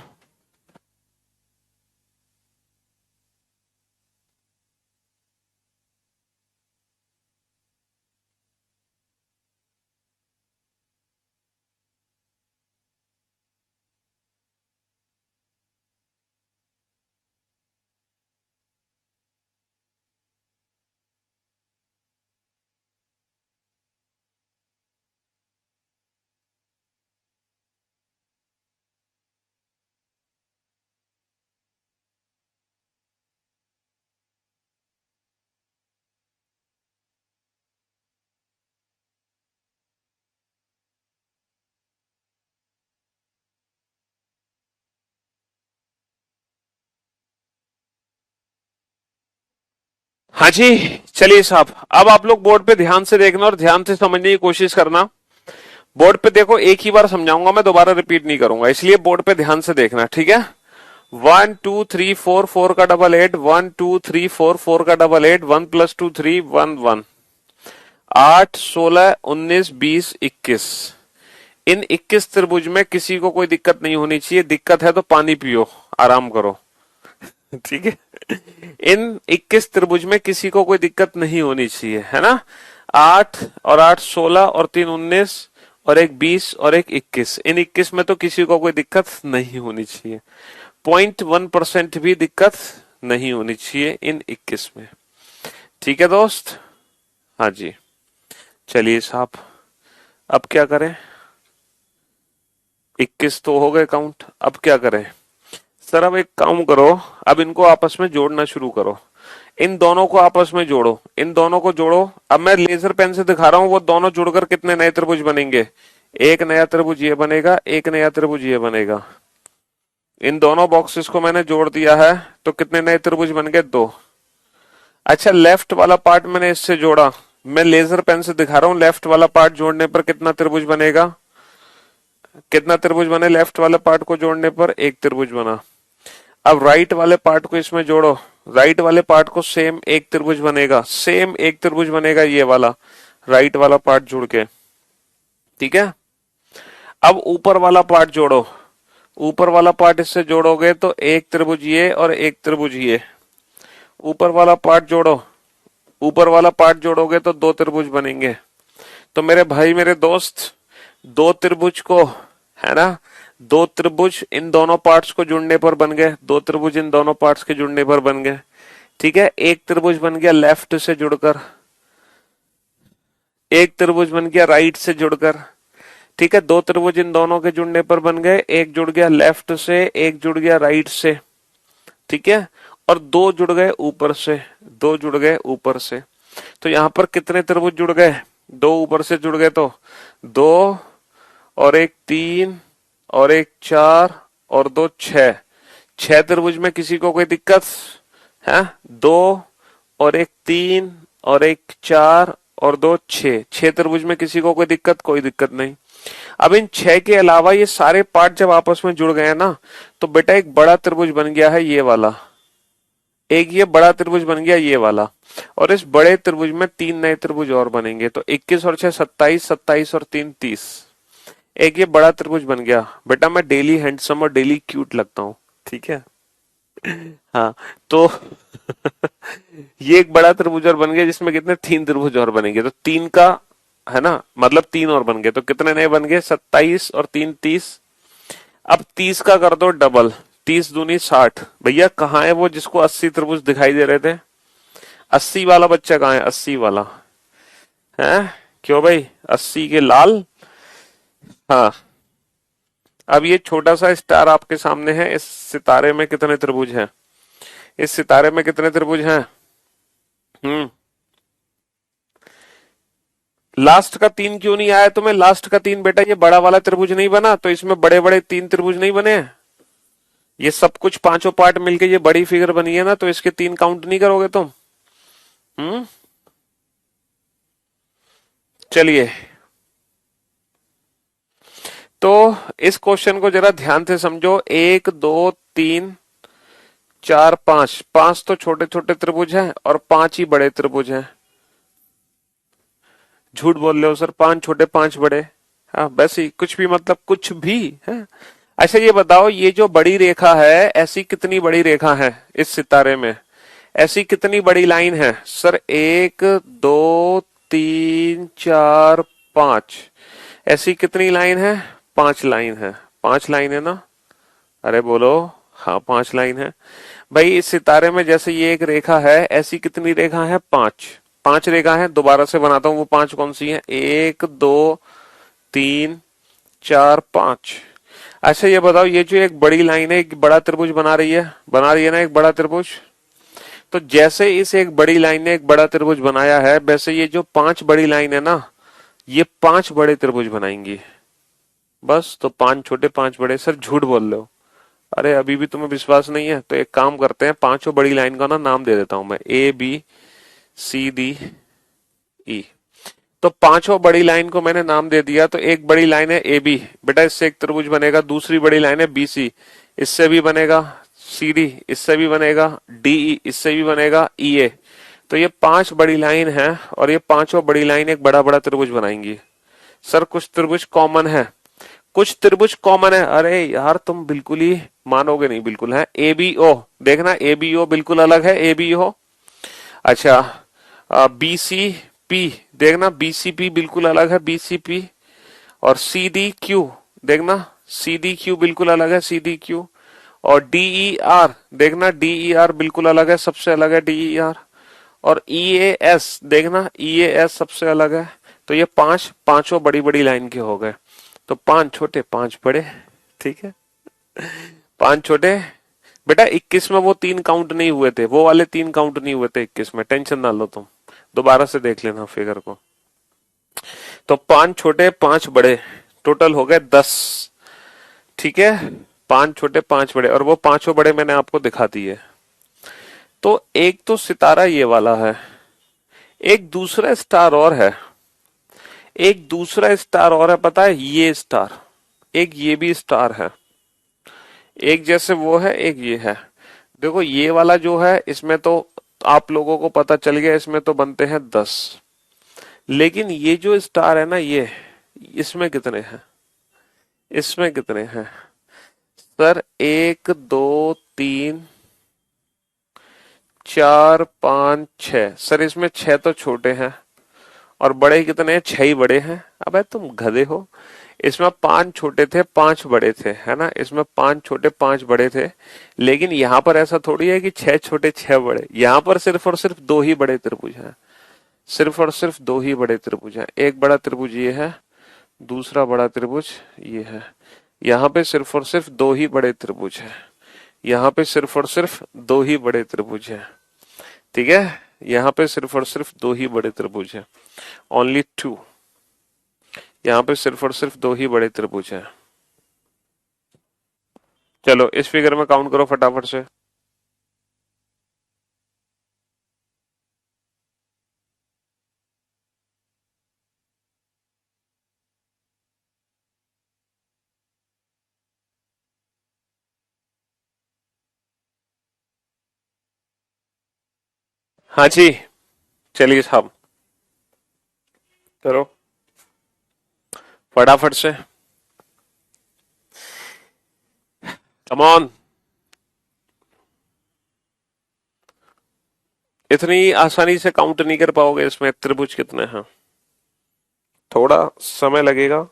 हाँ जी, चलिए साहब, अब आप लोग बोर्ड पे ध्यान से देखना और ध्यान से समझने की कोशिश करना। बोर्ड पे देखो, एक ही बार समझाऊंगा मैं, दोबारा रिपीट नहीं करूंगा, इसलिए बोर्ड पे ध्यान से देखना, ठीक है। 1 2 3 4 4 का डबल 8, 1 2 3 4 4 का डबल 8, 1 + 2 3 1 1, 8 16 19 20 21। इन 21 त्रिभुज में किसी को कोई दिक्कत नहीं होनी चाहिए, दिक्कत है तो पानी पियो, आराम करो, ठीक है। इन 21 त्रिभुज में किसी को कोई दिक्कत नहीं होनी चाहिए, है ना। 8 और 8 16 और 3 19 और एक 20 और एक 21, इन 21 में तो किसी को कोई दिक्कत नहीं होनी चाहिए। 0.1% भी दिक्कत नहीं होनी चाहिए इन 21 में, ठीक है दोस्त। हाँ जी, चलिए साहब, अब क्या करें। 21 तो हो गए काउंट, अब क्या करें। सर अब एक काम करो, अब इनको आपस में जोड़ना शुरू करो। इन दोनों को आपस में जोड़ो, इन दोनों को जोड़ो। अब मैं लेजर पेन से दिखा रहा हूं, वो दोनों जुड़कर कितने नए त्रिभुज बनेंगे। एक नया त्रिभुज ये बनेगा, एक नया त्रिभुज ये बनेगा। इन दोनों बॉक्सेस को मैंने जोड़ दिया है, तो कितने नए त्रिभुज बन गए, 2। अच्छा, लेफ्ट वाला पार्ट मैंने इससे जोड़ा, मैं लेजर पेन से दिखा रहा हूं, लेफ्ट वाला पार्ट जोड़ने पर कितना त्रिभुज बनेगा। कितना त्रिभुज बने लेफ्ट वाले पार्ट को जोड़ने पर, एक त्रिभुज बना। अब राइट वाले पार्ट को इसमें जोड़ो, राइट वाले पार्ट को सेम एक त्रिभुज बनेगा, सेम एक त्रिभुज बनेगा ये वाला, राइट वाला पार्ट जुड़ के, ठीक है। अब ऊपर वाला पार्ट जोड़ो, ऊपर वाला पार्ट इससे जोड़ोगे तो एक त्रिभुज ये और एक त्रिभुज ये। ऊपर वाला पार्ट जोड़ो, ऊपर वाला पार्ट जोड़ोगे तो 2 त्रिभुज बनेंगे। तो मेरे भाई मेरे दोस्त, 2 त्रिभुज को, है ना, 2 त्रिभुज इन दोनों पार्ट्स को जुड़ने पर बन गए, 2 त्रिभुज इन दोनों पार्ट्स के जुड़ने पर बन गए, ठीक है। एक त्रिभुज बन गया लेफ्ट से जुड़कर, एक त्रिभुज बन गया राइट से जुड़कर, ठीक है। 2 त्रिभुज इन दोनों के जुड़ने पर बन गए, एक जुड़ गया लेफ्ट से, एक जुड़ गया राइट से, ठीक है। और 2 जुड़ गए ऊपर से, 2 जुड़ गए ऊपर से। तो यहां पर कितने त्रिभुज जुड़ गए, 2 ऊपर से जुड़ गए, तो 2 और एक 3 और एक 4 और 2 6, 6 त्रिभुज में किसी को कोई दिक्कत है। 2 और एक 3 और एक 4 और 2 6, 6 त्रिभुज में किसी को कोई दिक्कत, कोई दिक्कत नहीं। अब इन 6 के अलावा ये सारे पार्ट जब आपस में जुड़ गए ना, तो बेटा एक बड़ा त्रिभुज बन गया है ये वाला, एक ये बड़ा त्रिभुज बन गया ये वाला। और इस बड़े त्रिभुज में 3 नए त्रिभुज और बनेंगे, तो 21 और 6 27, 27 और 3 30। एक ये बड़ा त्रिभुज बन गया। बेटा मैं डेली हैंडसम और डेली क्यूट लगता हूँ, ठीक है। हाँ, तो ये एक बड़ा त्रिभुज और बन गया, जिसमें कितने 3 त्रिभुज और बनेंगे, तो 3 का, है ना, मतलब 3 और बन गए, तो कितने नए बन गए, 27 और 3 30। अब 30 का कर दो डबल, 30 दूनी 60। भैया कहाँ है वो जिसको 80 त्रिभुज दिखाई दे रहे थे, 80 वाला बच्चा कहाँ है, 80 वाला है। क्यों भाई, 80 के लाल। हाँ, अब ये छोटा सा स्टार आपके सामने है, इस सितारे में कितने त्रिभुज हैं, इस सितारे में कितने त्रिभुज हैं। लास्ट का 3 क्यों नहीं आया तुम्हें, लास्ट का 3 बेटा ये बड़ा वाला त्रिभुज नहीं बना, तो इसमें बड़े बड़े 3 त्रिभुज नहीं बने हैं। ये सब कुछ पांचों पार्ट मिलके ये बड़ी फिगर बनी है ना, तो इसके 3 काउंट नहीं करोगे तुम। चलिए, तो इस क्वेश्चन को जरा ध्यान से समझो। 1 2 3 4 5, 5 तो छोटे छोटे त्रिभुज हैं और 5 ही बड़े त्रिभुज हैं। झूठ बोल रहे हो सर, 5 छोटे 5 बड़े। हाँ, वैसे ही कुछ भी, मतलब कुछ भी है। अच्छा ये बताओ, ये जो बड़ी रेखा है, ऐसी कितनी बड़ी रेखा है इस सितारे में? ऐसी कितनी बड़ी लाइन है सर? एक, दो, तीन, चार, पांच। ऐसी कितनी लाइन है? पांच लाइन है। पांच लाइन है ना? अरे बोलो। हाँ, पांच लाइन है। भाई इस सितारे में जैसे ये एक रेखा है, ऐसी कितनी रेखा है? पांच। पांच रेखा है। दोबारा से बनाता हूं, वो पांच कौन सी है? एक, दो, तीन, चार, पांच। अच्छा ये बताओ, ये जो एक बड़ी लाइन है, एक बड़ा त्रिभुज बना रही है ना एक बड़ा त्रिभुज। तो जैसे इस एक बड़ी लाइन ने एक बड़ा त्रिभुज बनाया है, वैसे ये जो पांच बड़ी लाइन है ना, ये पांच बड़े त्रिभुज बनाएंगी। बस, तो पांच छोटे पांच बड़े। सर झूठ बोल रहे हो? अरे अभी भी तुम्हें विश्वास नहीं है तो एक काम करते हैं, पांचों बड़ी लाइन का ना नाम दे देता हूं मैं, ए बी सी डी ई। तो पांचों बड़ी लाइन को मैंने नाम दे दिया। तो एक बड़ी लाइन है ए बी, बेटा इससे एक त्रिभुज बनेगा। दूसरी बड़ी लाइन है बी सी, इससे भी बनेगा। सी डी, इससे भी बनेगा। डी ई, इससे भी बनेगा। ई ए। तो ये पांच बड़ी लाइन है, और ये पांचों बड़ी लाइन एक बड़ा बड़ा त्रिभुज बनाएंगी। सर कुछ त्रिभुज कॉमन है। कुछ त्रिभुज कॉमन है। अरे यार तुम बिल्कुल ही मानोगे नहीं, बिल्कुल है। ए बी ओ, देखना ए बी ओ बिल्कुल अलग है। A B O. अच्छा, बी सी पी, देखना बी सी पी बिल्कुल अलग है। B C P. और सी डी क्यू, देखना सी डी क्यू बिल्कुल अलग है। C D Q. और डी ई आर, देखना डी ई आर बिल्कुल अलग है, सबसे अलग है डी ई आर। और ई ए एस, देखना ई ए एस सबसे अलग है। तो ये पांच पांचों बड़ी बड़ी लाइन के हो गए। तो पांच छोटे पांच बड़े। ठीक है, पांच छोटे। बेटा 21 में वो तीन काउंट नहीं हुए थे, वो वाले तीन काउंट नहीं हुए थे 21 में, टेंशन ना लो तुम। दोबारा से देख लेना फिगर को। तो पांच छोटे पांच बड़े, टोटल हो गए 10। ठीक है, पांच छोटे पांच बड़े, और वो पांचों बड़े मैंने आपको दिखा दिए। तो एक तो सितारा ये वाला है, एक दूसरा स्टार और है। एक दूसरा स्टार और है, पता है? ये स्टार, एक ये भी स्टार है। एक जैसे वो है, एक ये है। देखो ये वाला जो है, इसमें तो आप लोगों को पता चल गया, इसमें तो बनते हैं 10। लेकिन ये जो स्टार है ना, ये इसमें कितने हैं? इसमें कितने हैं सर? एक, दो, तीन, चार, पांच, छह। सर इसमें छह तो छोटे हैं, और बड़े कितने हैं? छह ही बड़े हैं। अबे तुम गधे हो। इसमें पांच छोटे थे पांच बड़े थे, है ना? इसमें पांच छोटे पांच बड़े थे। लेकिन यहां पर ऐसा थोड़ी है कि छह छोटे छह बड़े। यहां पर सिर्फ और सिर्फ दो ही बड़े त्रिभुज हैं। सिर्फ और सिर्फ दो ही बड़े त्रिभुज हैं। एक बड़ा त्रिभुज ये है, दूसरा बड़ा त्रिभुज ये है। यहाँ पे सिर्फ और सिर्फ दो ही बड़े त्रिभुज हैं। यहाँ पे सिर्फ और सिर्फ दो ही बड़े त्रिभुज हैं। ठीक है, यहाँ पे सिर्फ और सिर्फ दो ही बड़े त्रिभुज हैं। Only two. यहाँ पे सिर्फ और सिर्फ दो ही बड़े त्रिभुज हैं। चलो इस फिगर में काउंट करो फटाफट से। हाँ जी, चलिए साहब, करो फटाफट से। Come on. इतनी आसानी से काउंट नहीं कर पाओगे, इसमें त्रिभुज कितने हैं? थोड़ा समय लगेगा।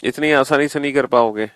इतनी आसानी से नहीं कर पाओगे।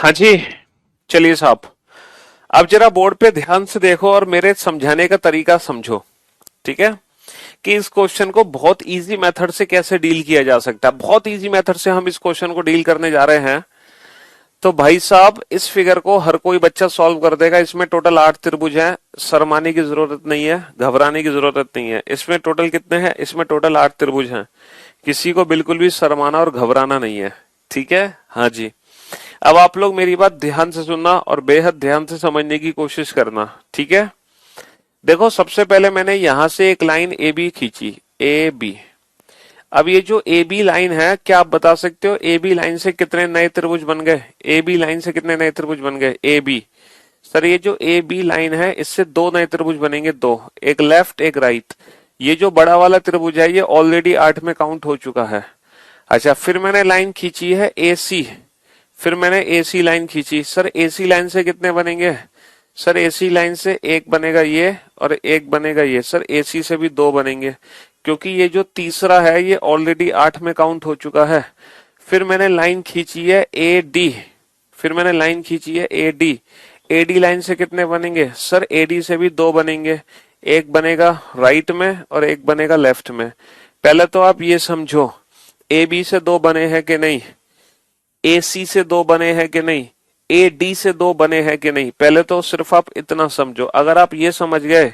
हाँ जी, चलिए साहब, अब जरा बोर्ड पे ध्यान से देखो और मेरे समझाने का तरीका समझो। ठीक है, कि इस क्वेश्चन को बहुत इजी मेथड से कैसे डील किया जा सकता है। बहुत इजी मेथड से हम इस क्वेश्चन को डील करने जा रहे हैं। तो भाई साहब, इस फिगर को हर कोई बच्चा सॉल्व कर देगा। इसमें टोटल 8 त्रिभुज हैं, शर्माने की जरूरत नहीं है, घबराने की जरूरत नहीं है। इसमें टोटल कितने हैं? इसमें टोटल 8 त्रिभुज हैं। किसी को बिल्कुल भी शर्माना और घबराना नहीं है। ठीक है, हाँ जी। अब आप लोग मेरी बात ध्यान से सुनना और बेहद ध्यान से समझने की कोशिश करना। ठीक है, देखो सबसे पहले मैंने यहां से एक लाइन ए बी खींची, ए बी। अब ये जो ए बी लाइन है, क्या आप बता सकते हो ए बी लाइन से कितने नए त्रिभुज बन गए? ए बी लाइन से कितने नए त्रिभुज बन गए? ए बी, सर ये जो ए बी लाइन है इससे 2 नए त्रिभुज बनेंगे, 2, एक लेफ्ट एक राइट। ये जो बड़ा वाला त्रिभुज है ये ऑलरेडी 8 में काउंट हो चुका है। अच्छा, फिर मैंने लाइन खींची है ए सी, फिर मैंने ए सी लाइन खींची। सर ए सी लाइन से कितने बनेंगे? सर एसी लाइन से एक बनेगा ये और एक बनेगा ये। सर एसी से भी 2 बनेंगे, क्योंकि ये जो तीसरा है ये ऑलरेडी 8 में काउंट हो चुका है। फिर मैंने लाइन खींची है ए डी, फिर मैंने लाइन खींची है A D. A D line से कितने बनेंगे? सर ए डी से भी 2 बनेंगे, एक बनेगा राइट में और एक बनेगा लेफ्ट में। पहले तो आप ये समझो, ए बी से 2 बने हैं कि नहीं, ए सी से 2 बने हैं कि नहीं, ए डी से 2 बने हैं कि नहीं। पहले तो सिर्फ आप इतना समझो। अगर आप ये समझ गए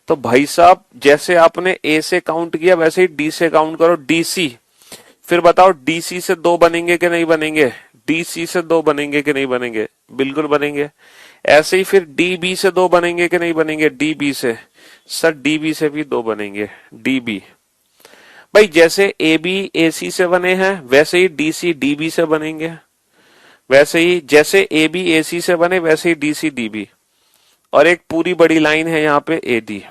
तो भाई साहब, जैसे आपने ए से काउंट किया वैसे ही डी से काउंट करो, डी सी। फिर बताओ डी सी से 2 बनेंगे कि नहीं बनेंगे? डी सी से 2 बनेंगे कि नहीं बनेंगे? बिल्कुल बनेंगे। ऐसे ही फिर डी बी से 2 बनेंगे कि नहीं बनेंगे? डी बी से, सर डी बी से भी 2 बनेंगे, डी बी। भाई जैसे ए बी ए सी से बने हैं वैसे ही डी सी डी बी से बनेंगे, वैसे ही जैसे ए बी ए सी से बने वैसे ही डी सी डी बी। और एक पूरी बड़ी लाइन है यहाँ पे ए डी।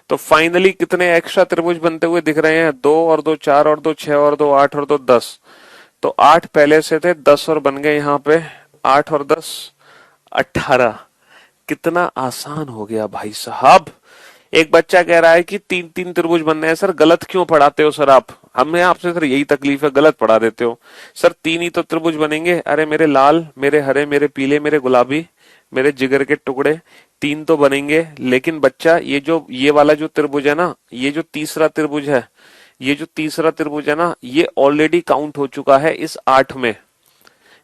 तो फाइनली कितने एक्स्ट्रा त्रिभुज बनते हुए दिख रहे हैं? 2 और 2 4 और 2 6 और 2 8 और 2 10। तो 8 पहले से थे, 10 और बन गए यहाँ पे, 8 और 10 18। कितना आसान हो गया भाई साहब। एक बच्चा कह रहा है कि 3 3 त्रिभुज बनने हैं। सर गलत क्यों पढ़ाते हो सर आप? हमें आपसे सर यही तकलीफ है, गलत पढ़ा देते हो। सर 3 ही तो त्रिभुज बनेंगे। अरे मेरे लाल, मेरे हरे, मेरे पीले, मेरे गुलाबी, मेरे जिगर के टुकड़े, 3 तो बनेंगे। लेकिन बच्चा ये वाला जो त्रिभुज है ना, ये जो तीसरा त्रिभुज है, ये जो तीसरा त्रिभुज है ना, ये ऑलरेडी काउंट हो चुका है इस 8 में,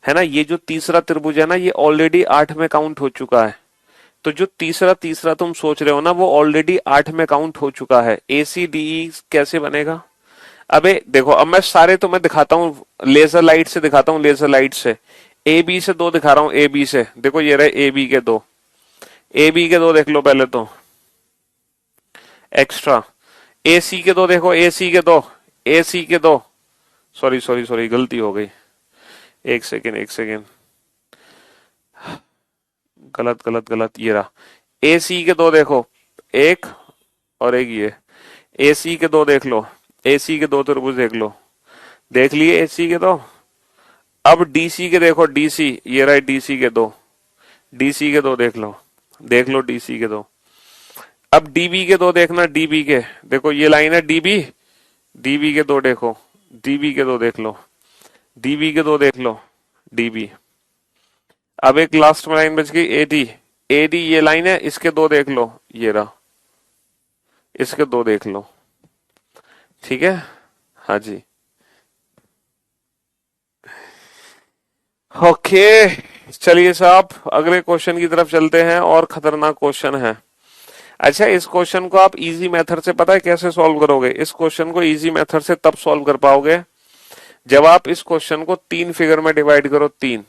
है ना। ये जो तीसरा त्रिभुज है ना, ये ऑलरेडी 8 में काउंट हो चुका है। तो जो तीसरा तीसरा तुम सोच रहे हो ना, वो ऑलरेडी 8 में काउंट हो चुका है। ACDE कैसे बनेगा? अबे देखो, अब मैं सारे तो मैं दिखाता हूँ, लेजर लाइट से दिखाता हूँ, लेजर लाइट से। ए बी से 2 दिखा रहा हूँ, ए बी से देखो, ये रहे ए बी के 2, ए बी के 2 देख लो पहले तो एक्स्ट्रा। ए सी के 2 देखो, ए सी के 2, ए सी के 2, सॉरी सॉरी सॉरी गलती हो गई, एक सेकेंड एक सेकेंड, गलत गलत गलत, ये रहा। ए सी के 2 देखो, एक और एक ये। ए सी के 2 देख लो, ए सी के 2 त्रिभुज देख लो, देख लिए ए सी के 2। अब डी सी के देखो, डी सी, ये रहा डी सी के 2, डी सी के 2 देख लो, देख लो डी सी के 2। अब डीबी के 2 देखना, डीबी के देखो, ये लाइन है डीबी, डीबी के 2 देखो, डीबी के 2 देख लो, डीबी के 2 देख लो, डीबी। अब एक लास्ट में लाइन बच गई एडी, एडी ये लाइन है, इसके 2 देख लो, ये रहा, इसके 2 देख लो। ठीक है, हाँ जी, ओके। चलिए साहब, अगले क्वेश्चन की तरफ चलते हैं, और खतरनाक क्वेश्चन है। अच्छा, इस क्वेश्चन को आप इजी मेथड से पता है कैसे सॉल्व करोगे? इस क्वेश्चन को इजी मेथड से तब सॉल्व कर पाओगे जब आप इस क्वेश्चन को 3 फिगर में डिवाइड करो, 3।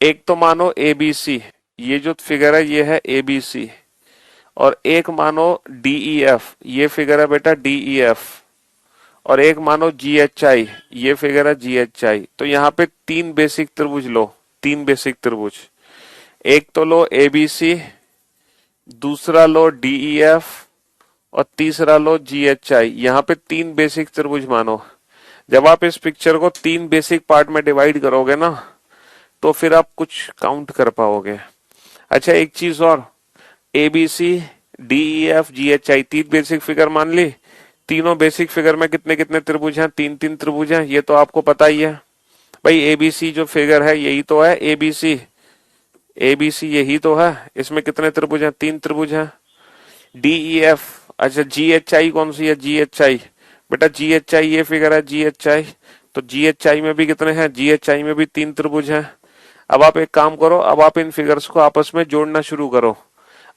एक तो मानो एबीसी, ये जो फिगर है ये है एबीसी, और एक मानो डीईएफ, ये फिगर है बेटा डीईएफ, और एक मानो जीएचआई, ये फिगर है जीएचआई। तो यहाँ पे 3 बेसिक त्रिभुज लो, 3 बेसिक त्रिभुज। एक तो लो एबीसी, दूसरा लो डीईएफ, और तीसरा लो जीएचआई। यहाँ पे 3 बेसिक त्रिभुज मानो। जब आप इस पिक्चर को 3 बेसिक पार्ट में डिवाइड करोगे ना, तो फिर आप कुछ काउंट कर पाओगे। अच्छा, एक चीज और, ABC DEF GHI 3 basic figure मान ली। तीनों बेसिक फिगर में कितने कितने त्रिभुज हैं? 3 3 त्रिभुज हैं, ये तो आपको पता ही है। भाई एबीसी जो फिगर है यही तो है एबीसी। एबीसी यही तो है। इसमें कितने त्रिभुज हैं? 3 त्रिभुज हैं। डीईएफ, अच्छा जीएचआई कौन सी है? जीएचआई, बेटा जीएचआई ये फिगर है जीएचआई। तो जीएचआई में भी कितने हैं? जीएचआई में भी 3 त्रिभुज हैं। अब आप एक काम करो, अब आप इन फिगर्स को आपस में जोड़ना शुरू करो।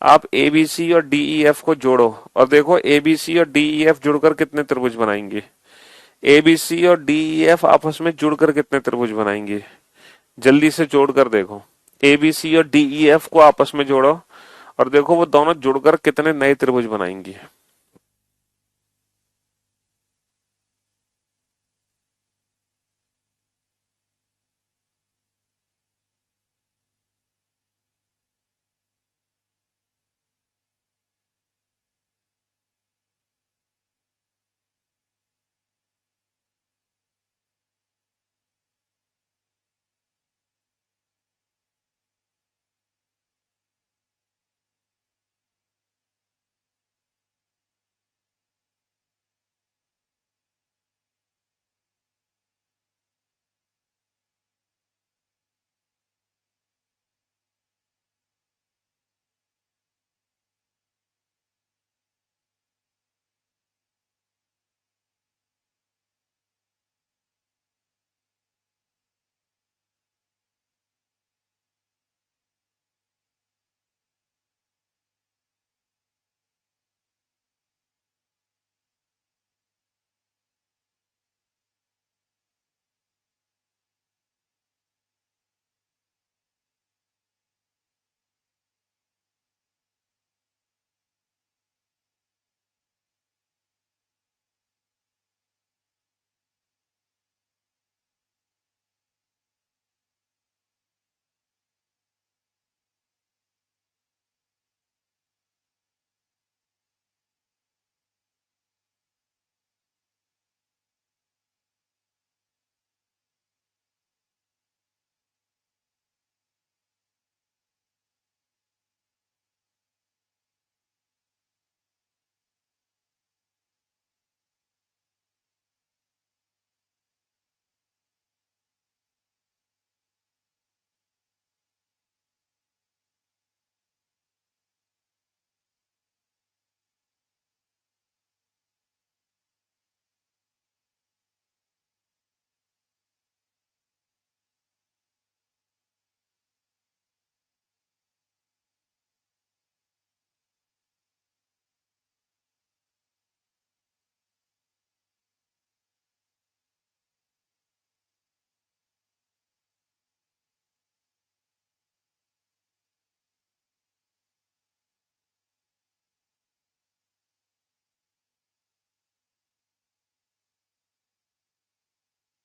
आप एबीसी और डीईएफ को जोड़ो और देखो एबीसी और डीईएफ जुड़कर कितने त्रिभुज बनाएंगे। एबीसी और डीईएफ आपस में जुड़कर कितने त्रिभुज बनाएंगे? जल्दी से जोड़कर देखो। एबीसी और डीईएफ को आपस में जोड़ो और देखो वो दोनों जुड़कर कितने नए त्रिभुज बनाएंगे।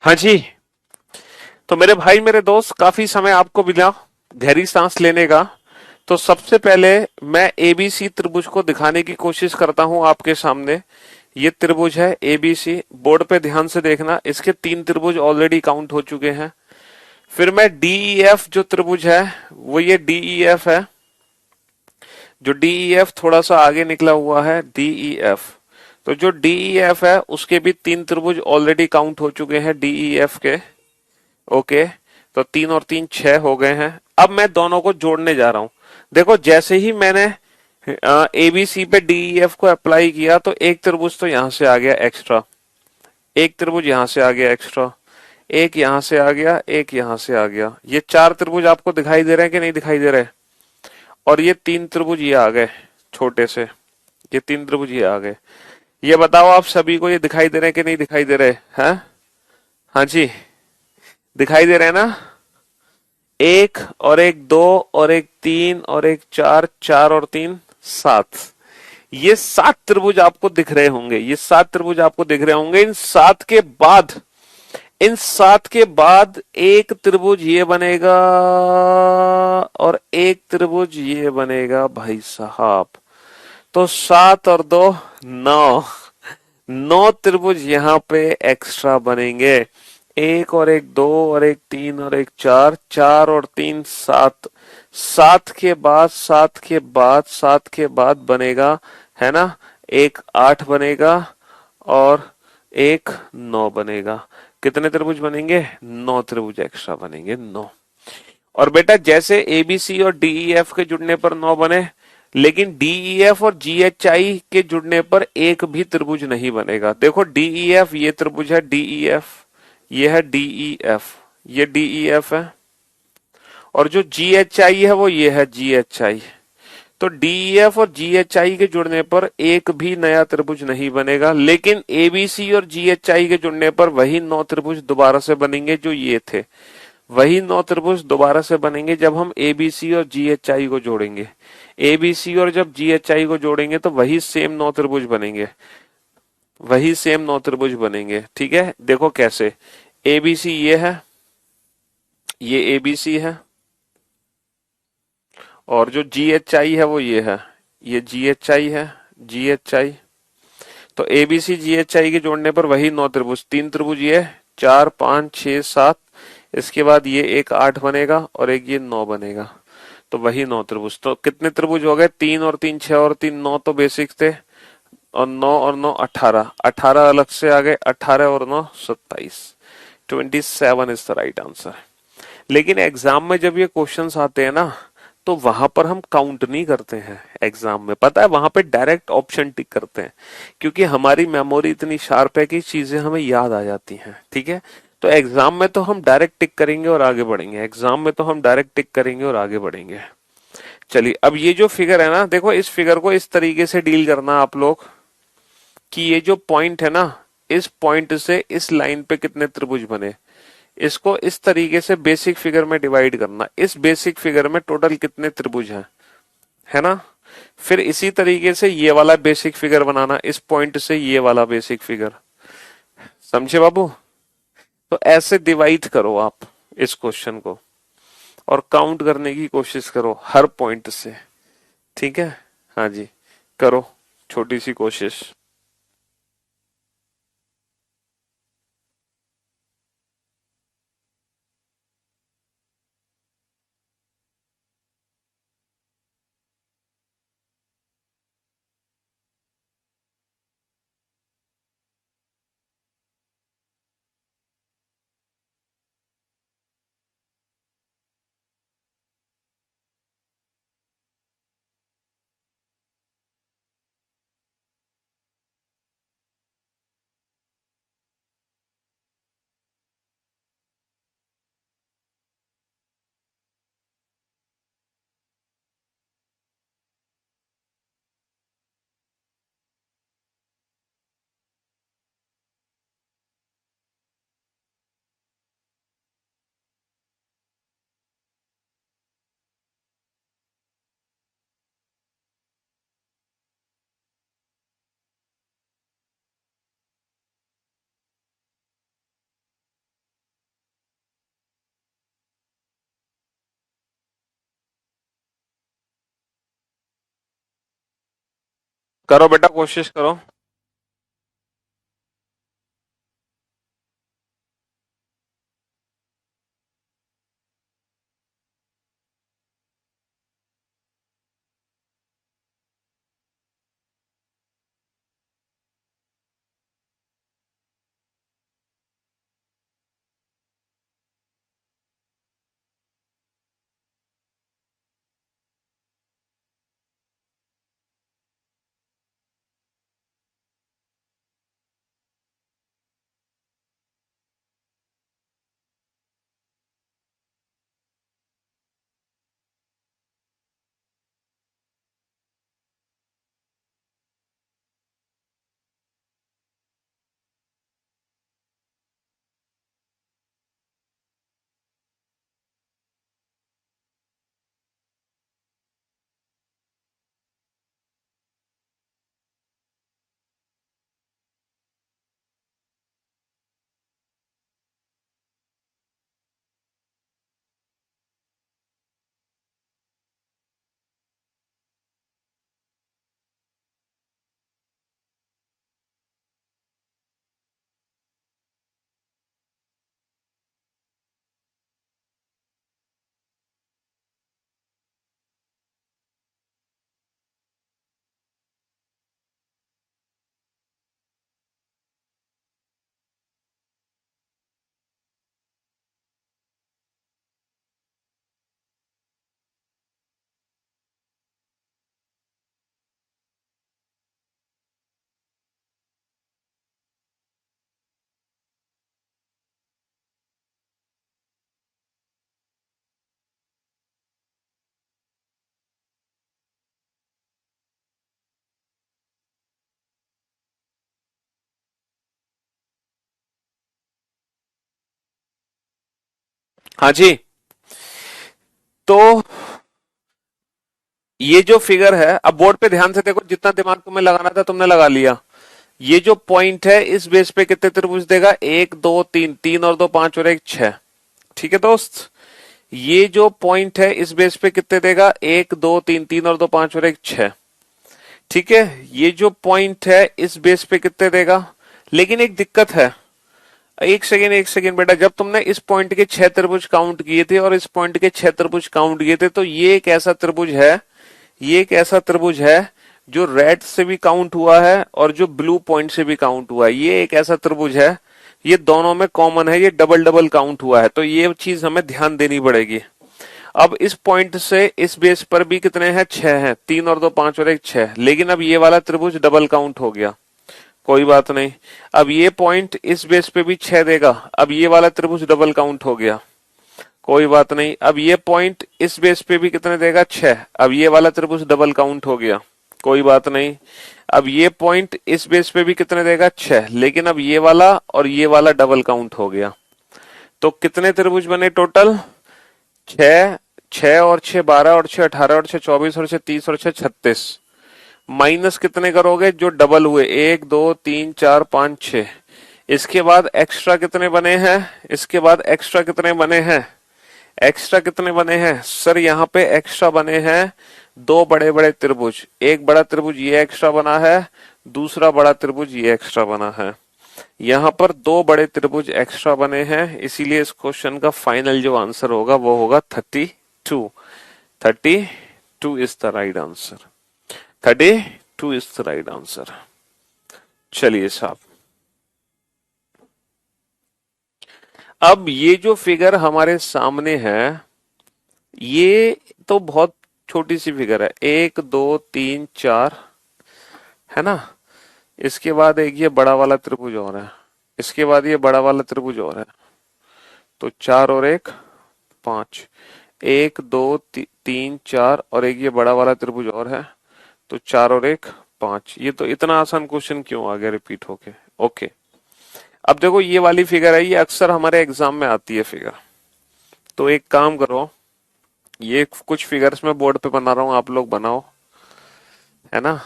हाँ जी। तो मेरे भाई मेरे दोस्त, काफी समय आपको मिला गहरी सांस लेने का। तो सबसे पहले मैं एबीसी त्रिभुज को दिखाने की कोशिश करता हूं आपके सामने। ये त्रिभुज है एबीसी, बोर्ड पे ध्यान से देखना, इसके 3 त्रिभुज ऑलरेडी काउंट हो चुके हैं। फिर मैं डीईएफ जो त्रिभुज है वो ये डीईएफ है, जो डीईएफ थोड़ा सा आगे निकला हुआ है डीईएफ। तो जो डीईएफ है उसके भी 3 त्रिभुज ऑलरेडी काउंट हो चुके हैं डीईएफ के। ओके, तो 3 और 3 6 हो गए हैं। अब मैं दोनों को जोड़ने जा रहा हूं। देखो जैसे ही मैंने एबीसी पे डीईएफ को अप्लाई किया तो एक त्रिभुज तो यहां से आ गया एक्स्ट्रा, एक त्रिभुज यहां से आ गया एक्स्ट्रा, एक यहां से आ गया, एक यहां से आ गया। ये 4 त्रिभुज आपको दिखाई दे रहे हैं कि नहीं दिखाई दे रहे? और ये 3 त्रिभुज ये आ गए छोटे से, ये 3 त्रिभुज ये आ गए। ये बताओ आप सभी को ये दिखाई दे रहे हैं कि नहीं दिखाई दे रहे हैं? हाँ जी, दिखाई दे रहे हैं ना? एक और एक दो और एक तीन और एक चार, चार और तीन 7। ये 7 त्रिभुज आपको दिख रहे होंगे, ये 7 त्रिभुज आपको दिख रहे होंगे। इन 7 के बाद, इन 7 के बाद एक त्रिभुज ये बनेगा और एक त्रिभुज ये बनेगा भाई साहब। तो 7 और 2 9, 9 त्रिभुज यहाँ पे एक्स्ट्रा बनेंगे। एक और एक दो और एक तीन और एक चार, चार और तीन 7, 7 के बाद, 7 के बाद, 7 के बाद बनेगा, है ना, एक 8 बनेगा और एक 9 बनेगा। कितने त्रिभुज बनेंगे? 9 त्रिभुज एक्स्ट्रा बनेंगे, 9। और बेटा जैसे एबीसी और डीईएफ के जुड़ने पर 9 बने, लेकिन डीईएफ और जीएचआई के जुड़ने पर एक भी त्रिभुज नहीं बनेगा। देखो डीईएफ ये त्रिभुज है, डीईएफ ये है, डीईएफ ये डीईएफ है, और जो जीएचआई है वो ये है जीएचआई। तो डीईएफ और जीएचआई के जुड़ने पर एक भी नया त्रिभुज नहीं बनेगा, लेकिन एबीसी और जीएचआई के जुड़ने पर वही 9 त्रिभुज दोबारा से बनेंगे जो ये थे। वही 9 त्रिभुज दोबारा से बनेंगे जब हम एबीसी और जीएचआई को जोड़ेंगे। एबीसी और जब जीएचआई को जोड़ेंगे तो वही सेम 9 त्रिभुज बनेंगे, वही सेम 9 त्रिभुज बनेंगे। ठीक है, देखो कैसे। एबीसी ये है, ये एबीसी है, और जो जीएचआई है वो ये है, ये जीएचआई है, जीएचआई। तो एबीसी जीएचआई के जोड़ने पर वही 9 त्रिभुज, 3 त्रिभुज ये, 4 5 6 7, इसके बाद ये एक 8 बनेगा और एक ये 9 बनेगा। तो वही 9 त्रिभुज। तो कितने त्रिभुज हो गए? 3 और 3 6 और 3 9 तो बेसिक थे, और 9 और 9 18, 18 अलग से आ गए, 18 और 9 27। 27 इज द राइट आंसर। लेकिन एग्जाम में जब ये क्वेश्चंस आते हैं ना, तो वहां पर हम काउंट नहीं करते हैं एग्जाम में, पता है, वहां पे डायरेक्ट ऑप्शन टिक करते हैं, क्योंकि हमारी मेमोरी इतनी शार्प है कि चीजें हमें याद आ जाती हैं। ठीक है, तो एग्जाम में तो हम डायरेक्ट टिक करेंगे और आगे बढ़ेंगे, एग्जाम में तो हम डायरेक्ट टिक करेंगे और आगे बढ़ेंगे। चलिए, अब ये जो फिगर है ना, देखो इस फिगर को इस तरीके से डील करना आप लोग कि ये जो पॉइंट है ना, इस पॉइंट से इस लाइन पे कितने त्रिभुज बने, इसको इस तरीके से बेसिक फिगर में डिवाइड करना। इस बेसिक फिगर में टोटल कितने त्रिभुज हैं, है ना? फिर इसी तरीके से ये वाला बेसिक फिगर बनाना, इस पॉइंट से ये वाला बेसिक फिगर। समझे बाबू? तो ऐसे डिवाइड करो आप इस क्वेश्चन को, और काउंट करने की कोशिश करो हर पॉइंट से। ठीक है, हाँ जी, करो छोटी सी कोशिश। करो बेटा, कोशिश करो। हाँ जी। तो ये जो फिगर है, अब बोर्ड पे ध्यान से देखो, जितना दिमाग तुम्हें लगाना था तुमने लगा लिया। ये जो पॉइंट है इस बेस पे कितने त्रिभुज देगा? एक दो तीन, तीन और दो पांच और एक छह। ठीक है दोस्त। ये जो पॉइंट है इस बेस पे कितने देगा? एक दो तीन, तीन और दो पांच और एक छह। ठीक है। ये जो पॉइंट है इस बेस पे कितने देगा? लेकिन एक दिक्कत है। एक सेकेंड बेटा, जब तुमने इस पॉइंट के छह त्रिभुज काउंट किए थे और इस पॉइंट के छह त्रिभुज काउंट किए थे, तो ये एक ऐसा त्रिभुज है, ये एक ऐसा त्रिभुज है जो रेड से भी काउंट हुआ है और जो ब्लू पॉइंट से भी काउंट हुआ है। ये एक ऐसा त्रिभुज है, ये दोनों में कॉमन है, ये डबल डबल काउंट हुआ है, तो ये चीज हमें ध्यान देनी पड़ेगी। अब इस पॉइंट से इस बेस पर भी कितने हैं? छह हैं, तीन और दो पांच और एक छह। लेकिन अब ये वाला त्रिभुज डबल काउंट हो गया, कोई बात नहीं। अब ये पॉइंट इस बेस पे भी छह देगा, अब ये वाला त्रिभुज डबल काउंट हो गया, कोई बात नहीं। अब ये पॉइंट इस बेस पे भी कितने देगा? छह, अब ये वाला त्रिभुज डबल काउंट हो गया, कोई बात नहीं। अब ये पॉइंट इस बेस पे भी कितने देगा? छह, लेकिन अब ये वाला और ये वाला डबल काउंट हो गया। तो कितने त्रिभुज बने टोटल? छह, छह और छह 12 और छह 18 और छह 24 और छह 30 और छह 36। माइनस कितने करोगे? जो डबल हुए, एक दो तीन चार पांच छह। इसके बाद एक्स्ट्रा कितने बने हैं? इसके बाद एक्स्ट्रा कितने बने हैं? एक्स्ट्रा कितने बने हैं सर? यहाँ पे एक्स्ट्रा बने हैं दो बड़े बड़े त्रिभुज। एक बड़ा त्रिभुज ये एक्स्ट्रा बना है, दूसरा बड़ा त्रिभुज ये एक्स्ट्रा बना है। यहाँ पर दो बड़े त्रिभुज एक्स्ट्रा बने हैं, इसीलिए इस क्वेश्चन का फाइनल जो आंसर होगा वो होगा 32। 32 is the right answer. 32 is the right answer. चलिए साहब, अब ये जो फिगर हमारे सामने है, ये तो बहुत छोटी सी फिगर है, एक दो तीन चार, है ना। इसके बाद एक ये बड़ा वाला त्रिभुज और है, इसके बाद ये बड़ा वाला त्रिभुज और है, तो चार और एक पांच। एक दो तीन चार और एक ये बड़ा वाला त्रिभुज और है, तो चार और एक पांच। ये तो इतना आसान क्वेश्चन क्यों आ गया रिपीट होके? ओके। अब देखो ये वाली फिगर है, ये अक्सर हमारे एग्जाम में आती है फिगर। तो एक काम करो, ये कुछ फिगर्स मैं बोर्ड पे बना रहा हूँ, आप लोग बनाओ, है ना।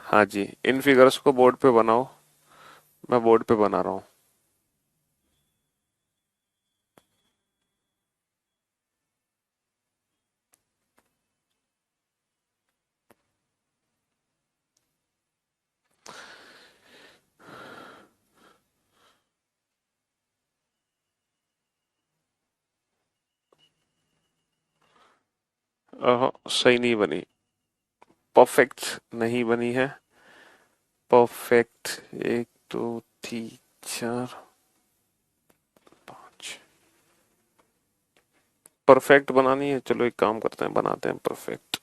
हाँ जी, इन फिगर्स को बोर्ड पे बनाओ, मैं बोर्ड पे बना रहा हूँ। सही नहीं बनी, परफेक्ट नहीं बनी है। परफेक्ट, एक दो तीन चार पांच, परफेक्ट बनानी है। चलो एक काम करते हैं, बनाते हैं परफेक्ट।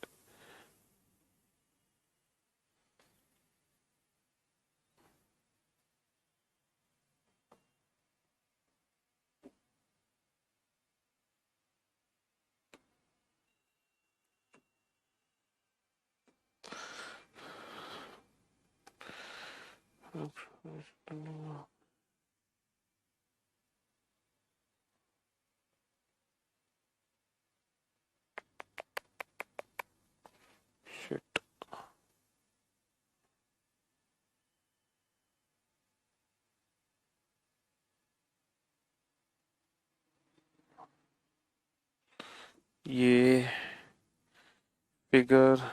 शिट। ये फिगर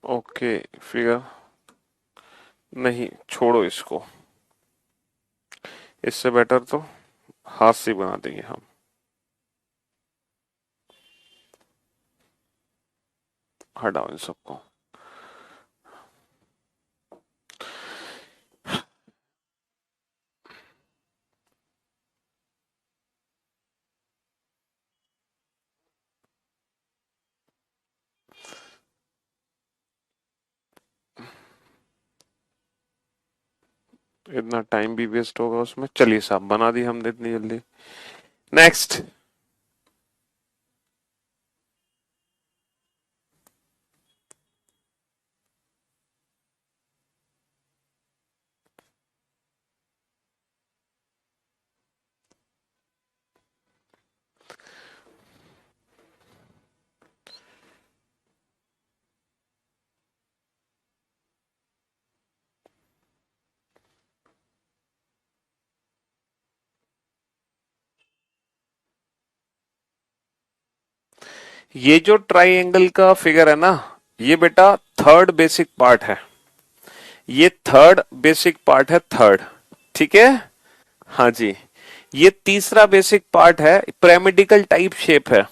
ओके। फिगर नहीं, छोड़ो इसको, इससे बेटर तो हाथ से बना देंगे हम। हटाओ इन सबको। इतना टाइम भी वेस्ट होगा उसमें। चलिए साहब, बना दी हमने इतनी जल्दी। नेक्स्ट। ये जो ट्राइंगल का फिगर है ना, ये बेटा थर्ड बेसिक पार्ट है। ये थर्ड बेसिक पार्ट है, थर्ड। ठीक है। हाँ जी। ये तीसरा बेसिक पार्ट है, पिरामिडिकल टाइप शेप है।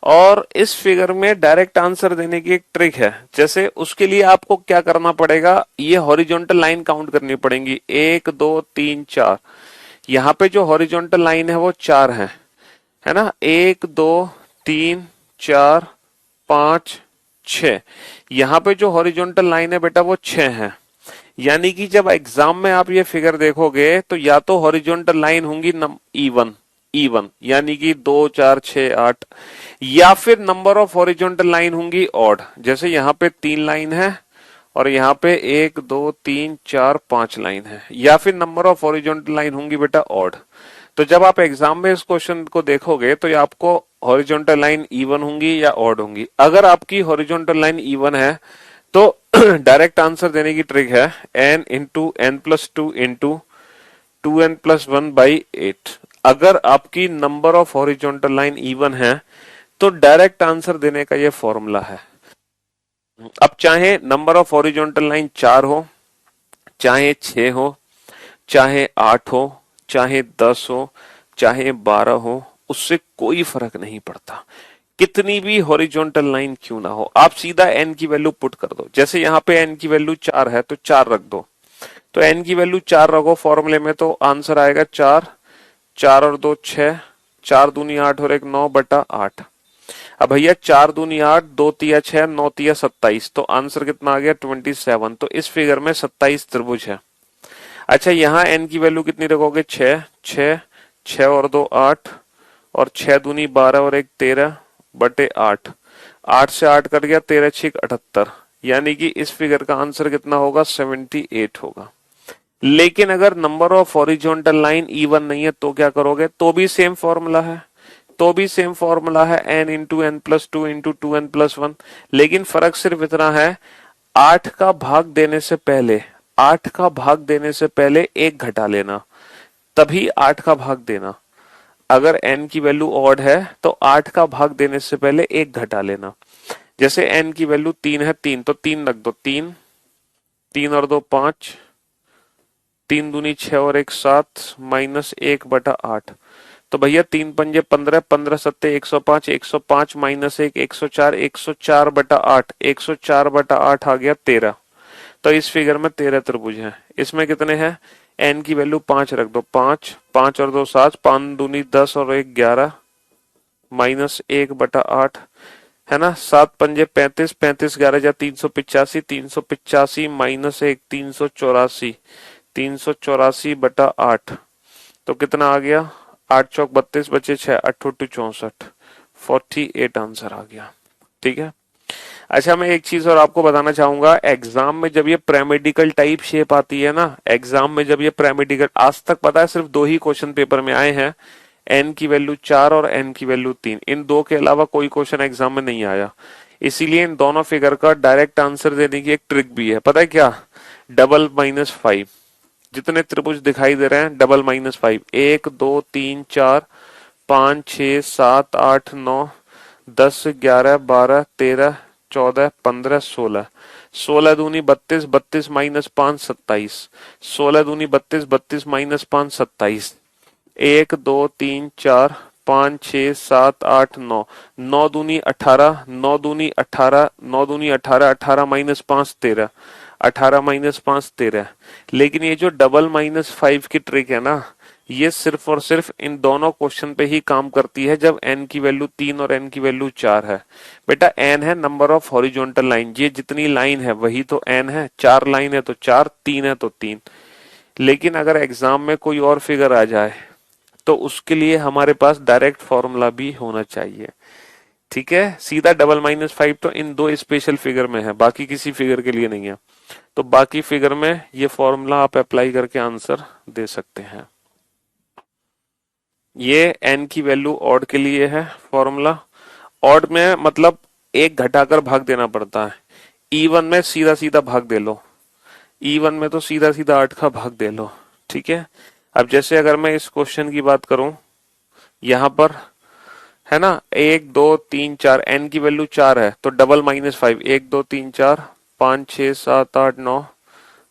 और इस फिगर में डायरेक्ट आंसर देने की एक ट्रिक है। जैसे उसके लिए आपको क्या करना पड़ेगा, ये हॉरिजॉन्टल लाइन काउंट करनी पड़ेगी, 1 2 3 4। यहाँ पे जो हॉरिजॉन्टल लाइन है वो 4 है ना, 1 2 3 4 5 6। यहाँ पे जो हॉरिजॉन्टल लाइन है बेटा वो 6 है। यानी कि जब एग्जाम में आप ये फिगर देखोगे तो या तो हॉरिजॉन्टल लाइन होंगी इवन, इवन यानी कि 2 4 6 8, या फिर नंबर ऑफ हॉरिजॉन्टल लाइन होंगी ऑड। जैसे यहाँ पे 3 लाइन है और यहाँ पे 1 2 3 4 5 लाइन है, या फिर नंबर ऑफ हॉरिजॉन्टल लाइन होंगी बेटा ऑड। तो जब आप एग्जाम में इस क्वेश्चन को देखोगे तो ये आपको हॉरिजॉन्टल लाइन इवन होंगी या ऑड होंगी। अगर आपकी हॉरिजॉन्टल लाइन इवन है तो डायरेक्ट आंसर देने की ट्रिक है n into n plus two into 2n+1/8। अगर आपकी number of horizontal line even है तो डायरेक्ट आंसर देने का ये फॉर्मूला है। अब चाहे नंबर ऑफ हॉरिजॉन्टल लाइन 4 हो, चाहे 6 हो, चाहे 8 हो, चाहे 10 हो, चाहे 12 हो, उससे कोई फर्क नहीं पड़ता। कितनी भी हॉरिजॉन्टल लाइन क्यों ना हो, आप सीधा n की वैल्यू पुट कर दो। जैसे यहाँ पे n की वैल्यू 4 है तो 4 रख दो। तो n की वैल्यू 4 रखो फॉर्मूले में तो आंसर आएगा 4, 4 और 2 6, 4 दूनी 8 और 1 9/8। अब भैया 4 दूनी 8, 2 तिया 6, 9 तिया 27, तो आंसर कितना आ गया 27। तो इस फिगर में 27 त्रिभुज है। अच्छा, यहाँ n की वैल्यू कितनी रखोगे, 6, 6, 6 और 2 8, और 6 दूनी 12 और 1 13/8। 8 से 8 कट गया, 13 6 78। यानी कि इस फिगर का आंसर कितना होगा, 78 होगा। लेकिन अगर number of horizontal line even नहीं है तो क्या करोगे, तो भी सेम फॉर्मूला है, तो भी सेम फॉर्मूला है n into n plus two into 2n+1। लेकिन फर्क सिर्फ इतना है, 8 का भाग देने से पहले, 8 का भाग देने से पहले 1 घटा लेना, तभी 8 का भाग देना। अगर n की वैल्यू ऑड है तो 8 का भाग देने से पहले 1 घटा लेना। जैसे n की वैल्यू 3 है, 3 तो 3 रख दो, 3, 3 और 2 5, 3 दूनी 6 और 1 7, -1/8। तो भैया 3 पंजे 15, 15 सत्ते 105, 105 -1 104, 104/8, 104/8 आ गया 13। तो इस फिगर में 13 त्रिभुज हैं। इसमें कितने हैं, n की वैल्यू 5 रख दो, 5, 5 और 2 7, 5 दूनी 10 और 1 11, -1/8 है ना। 7 पंजे 35, 35 11 जा 385, 385 -1 384, 384/8। तो कितना आ गया, 8 चौक 32 बचे 6, 8 8 64, 48 आंसर आ गया। ठीक है। अच्छा, मैं एक चीज और आपको बताना चाहूंगा, एग्जाम में जब ये पिरामिडिकल टाइप शेप आती है ना, एग्जाम में जब ये पिरामिडिकल, आज तक पता है सिर्फ 2 ही क्वेश्चन पेपर में आए हैं, n की वैल्यू 4 और n की वैल्यू 3। इन दो के अलावा कोई क्वेश्चन एग्जाम में नहीं आया। इसीलिए इन दोनों फिगर का डायरेक्ट आंसर देने की एक ट्रिक भी है, पता है क्या, डबल -5। जितने त्रिभुज दिखाई दे रहे हैं डबल -5, 1 2 3 4 5 6 7 8 9 10 11 12 13 14 15 16, 16 दूनी 32, 32 -5 27, 16 दूनी 32, 32 -5 27, 1 2 3 4 5 6 7 8 9, 9 दूनी 18, 9 दूनी 18, 9 दूनी 18, 18 माइनस 5 13, 18 माइनस 5 13। लेकिन ये जो डबल माइनस 5 की ट्रिक है ना, ये सिर्फ और सिर्फ इन दोनों क्वेश्चन पे ही काम करती है जब n की वैल्यू 3 और n की वैल्यू 4 है। बेटा n है नंबर ऑफ हॉरिजॉन्टल लाइन, ये जितनी लाइन है वही तो n है, 4 लाइन है तो 4, 3 है तो 3। लेकिन अगर एग्जाम में कोई और फिगर आ जाए तो उसके लिए हमारे पास डायरेक्ट फॉर्मूला भी होना चाहिए। ठीक है, सीधा डबल माइनस 5 तो इन दो स्पेशल फिगर में है, बाकी किसी फिगर के लिए नहीं है। तो बाकी फिगर में ये फॉर्मूला आप अप्लाई करके आंसर दे सकते हैं। ये n की वैल्यू ऑड के लिए है फॉर्मूला। ऑड में मतलब एक घटाकर भाग देना पड़ता है। इवन में सीधा सीधा भाग दे लो, इवन में तो सीधा सीधा 8 का भाग दे लो। ठीक है, अब जैसे अगर मैं इस क्वेश्चन की बात करूं, यहां पर है ना 1 2 3 4, n की वैल्यू 4 है तो डबल माइनस 5, 1 2 3 4 5 6 7 8 9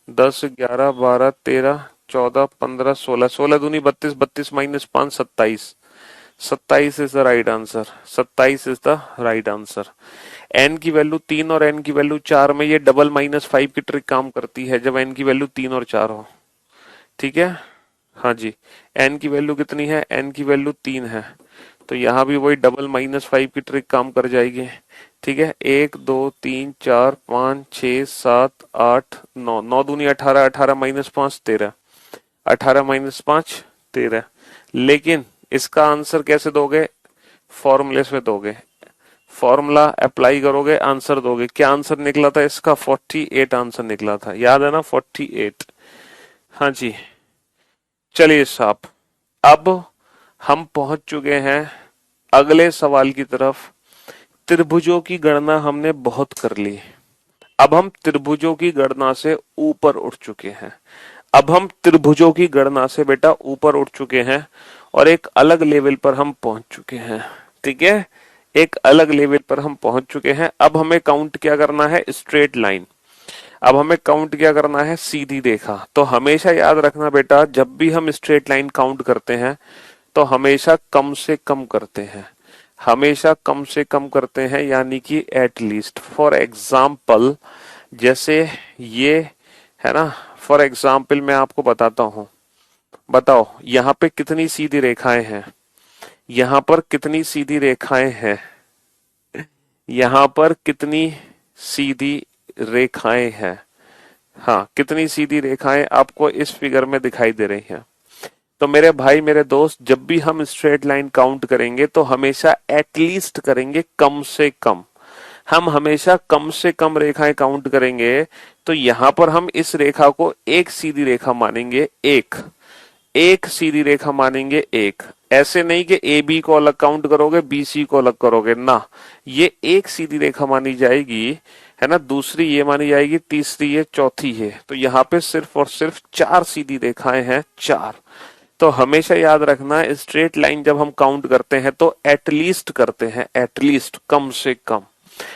10 11 12 13 14 15 16, 16 दूनी 32, 32 minus 5 27, 27 is the right answer, 27 is the right answer. n की वैल्यू 3 और n की वैल्यू 4 में ये डबल माइनस 5 की ट्रिक काम करती है जब n की वैल्यू 3 और 4 हो। ठीक है, हाँ जी, n की वैल्यू कितनी है, n की वैल्यू 3 है तो यहाँ भी वही डबल माइनस 5 की ट्रिक काम कर जाएगी। ठीक है, 1 2 3 4 5 6 7 8 9, 9 दूनी 18, 18 माइनस 5 13, 18 माइनस 5 13। लेकिन इसका आंसर कैसे दोगे, फॉर्मूले से दोगे, फॉर्मूला अप्लाई करोगे आंसर दोगे। क्या आंसर निकला था इसका, 48 आंसर निकला था, याद है ना 48। हाँ जी, चलिए साहब, अब हम पहुंच चुके हैं अगले सवाल की तरफ। त्रिभुजों की गणना हमने बहुत कर ली, अब हम त्रिभुजों की गणना से ऊपर उठ चुके हैं। अब हम त्रिभुजों की गणना से बेटा ऊपर उठ चुके हैं और एक अलग लेवल पर हम पहुंच चुके हैं। ठीक है, एक अलग लेवल पर हम पहुंच चुके हैं। अब हमें काउंट क्या करना है, स्ट्रेट लाइन। अब हमें काउंट क्या करना है, सीधी रेखा। तो हमेशा याद रखना बेटा, जब भी हम स्ट्रेट लाइन काउंट करते हैं तो हमेशा कम से कम करते हैं, हमेशा कम से कम करते हैं, यानी कि एट लीस्ट। फॉर एग्जाम्पल जैसे ये है ना, फॉर एग्जाम्पल मैं आपको बताता हूं, बताओ यहाँ पे कितनी सीधी रेखाएं हैं, यहाँ पर कितनी सीधी रेखाएं हैं, यहाँ पर कितनी सीधी रेखाएं हैं। हाँ, कितनी सीधी रेखाएं आपको इस फिगर में दिखाई दे रही हैं। तो मेरे भाई मेरे दोस्त, जब भी हम स्ट्रेट लाइन काउंट करेंगे तो हमेशा एटलीस्ट करेंगे, कम से कम। हम हमेशा कम से कम रेखाएं काउंट करेंगे। तो यहां पर हम इस रेखा को एक सीधी रेखा मानेंगे, एक सीधी रेखा मानेंगे, एक। ऐसे नहीं कि ए बी को अलग काउंट करोगे, बी सी को अलग करोगे ना, ये एक सीधी रेखा मानी जाएगी, है ना। दूसरी ये मानी जाएगी, तीसरी ये, चौथी है। तो यहाँ पे सिर्फ और सिर्फ 4 सीधी रेखाएं हैं, 4। तो हमेशा याद रखना, स्ट्रेट लाइन जब हम काउंट करते हैं तो एटलीस्ट करते हैं, एटलीस्ट, कम से कम।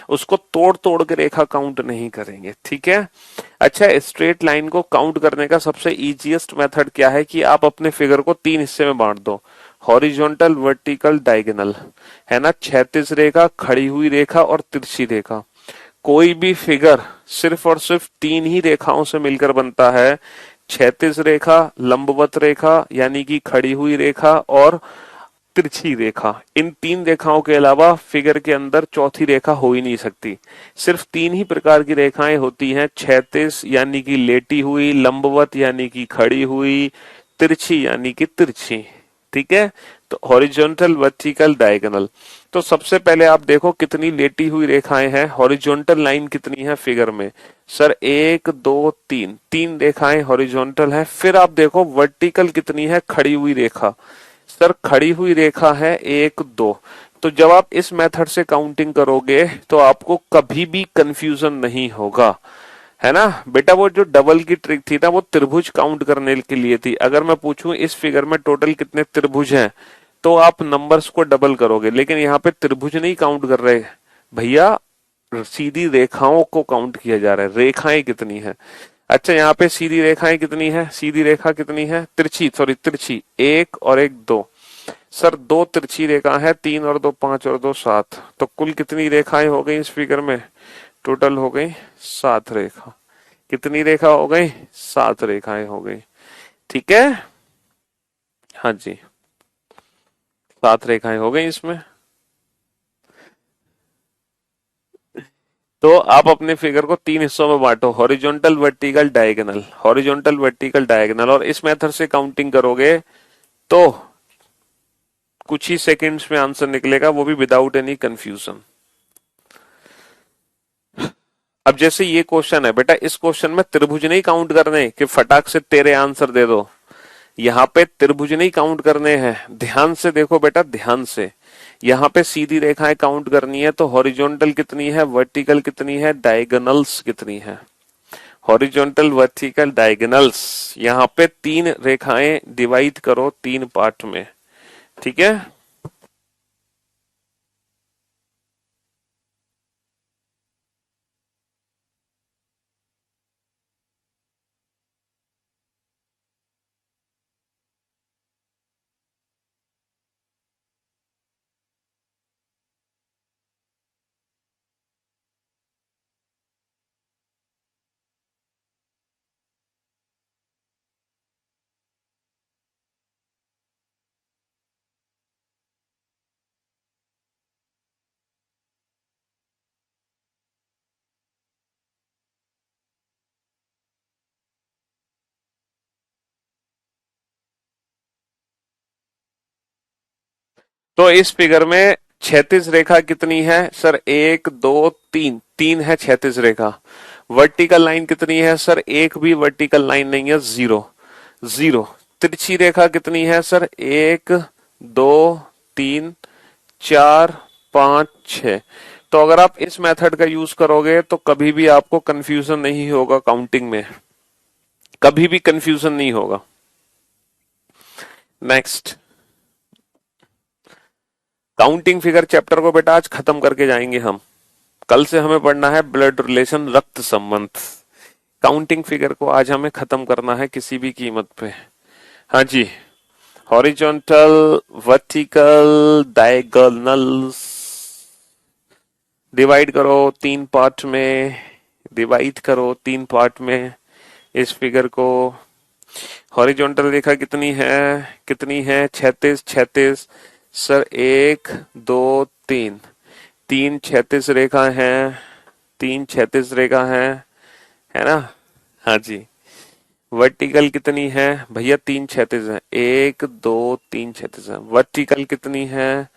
उसको तोड़ तोड़ के रेखा काउंट नहीं करेंगे। ठीक है, अच्छा, स्ट्रेट लाइन को काउंट करने का सबसे इजीएस्ट मेथड क्या है कि आप अपने फिगर को 3 हिस्से में बांट दो, हॉरिजॉन्टल, वर्टिकल, डायगोनल, है ना। क्षैतिज रेखा, खड़ी हुई रेखा और तिरछी रेखा। कोई भी फिगर सिर्फ और सिर्फ 3 ही रेखाओं से मिलकर बनता है, क्षैतिज रेखा, लंबवत रेखा यानी कि खड़ी हुई रेखा और तिरछी रेखा। इन 3 रेखाओं के अलावा फिगर के अंदर चौथी रेखा हो ही नहीं सकती। सिर्फ 3 ही प्रकार की रेखाएं होती हैं, क्षैतिज यानी कि लेटी हुई, लंबवत यानी कि खड़ी हुई, तिरछी यानी कि तिरछी। ठीक है, तो हॉरिजॉन्टल, वर्टिकल, डायगोनल। तो सबसे पहले आप देखो कितनी लेटी हुई रेखाएं हैं, हॉरिजॉन्टल लाइन कितनी है फिगर में। सर 1 2 3, 3 रेखाएं हॉरिजॉन्टल है। फिर आप देखो वर्टिकल कितनी है, खड़ी हुई रेखा। सर खड़ी हुई रेखा है 1 2। तो जब आप इस मेथड से काउंटिंग करोगे तो आपको कभी भी कंफ्यूजन नहीं होगा, है ना बेटा। वो जो डबल की ट्रिक थी ना, वो त्रिभुज काउंट करने के लिए थी। अगर मैं पूछूं इस फिगर में टोटल कितने त्रिभुज हैं तो आप नंबर्स को डबल करोगे, लेकिन यहाँ पे त्रिभुज नहीं काउंट कर रहे भैया, सीधी रेखाओं को काउंट किया जा रहा है, रेखाएं कितनी है। अच्छा, यहाँ पे सीधी रेखाएं कितनी है, सीधी रेखा कितनी है, तिरछी, सॉरी तिरछी, 1 और 1 2। सर दो तिरछी रेखा है, 3 और 2 5 और 2 7, तो कुल कितनी रेखाएं हो गई इस फिगर में? टोटल हो गई 7 रेखा। कितनी रेखा हो गई? 7 रेखाएं हो गई। ठीक है, हाँ जी, 7 रेखाएं हो गई इसमें। तो आप अपने फिगर को 3 हिस्सों में बांटो, horizontal, vertical, diagonal. Horizontal, vertical, diagonal, और इस मेथड से काउंटिंग करोगे तो कुछ ही सेकंड्स में आंसर निकलेगा, वो भी विदाउट एनी कंफ्यूजन। अब जैसे ये क्वेश्चन है बेटा, इस क्वेश्चन में त्रिभुज नहीं काउंट करने कि फटाक से तेरे आंसर दे दो। यहाँ पे त्रिभुज नहीं काउंट करने हैं, ध्यान से देखो बेटा, ध्यान से। यहाँ पे सीधी रेखाएं काउंट करनी है, तो हॉरिजॉन्टल कितनी है, वर्टिकल कितनी है, डायगोनल्स कितनी है। हॉरिजॉन्टल, वर्टिकल, डायगोनल्स, यहाँ पे 3 रेखाएं डिवाइड करो 3 पार्ट में। ठीक है, तो इस फिगर में क्षैतिज रेखा कितनी है सर? 1 2 3, 3 है क्षैतिज रेखा। वर्टिकल लाइन कितनी है सर? एक भी वर्टिकल लाइन नहीं है, 0 0। तिरछी रेखा कितनी है सर? 1 2 3 4 5 6। तो अगर आप इस मेथड का यूज करोगे तो कभी भी आपको कंफ्यूजन नहीं होगा काउंटिंग में, कभी भी कंफ्यूजन नहीं होगा। नेक्स्ट, काउंटिंग फिगर चैप्टर को बेटा आज खत्म करके जाएंगे हम। कल से हमें पढ़ना है ब्लड रिलेशन, रक्त संबंध। काउंटिंग फिगर को आज हमें खत्म करना है किसी भी कीमत पे। हाँ जी, हॉरिजॉन्टल, वर्टिकल, डायगोनल्स, डिवाइड करो 3 पार्ट में, डिवाइड करो 3 पार्ट में इस फिगर को। हॉरिजॉन्टल रेखा कितनी है, कितनी है? 36 36 सर, 1 2 3, 3 36 रेखा है, 3 36 रेखा है ना? हाँ जी। वर्टिकल कितनी है भैया? 3 36 है, 1 2 3 36 है। वर्टिकल कितनी है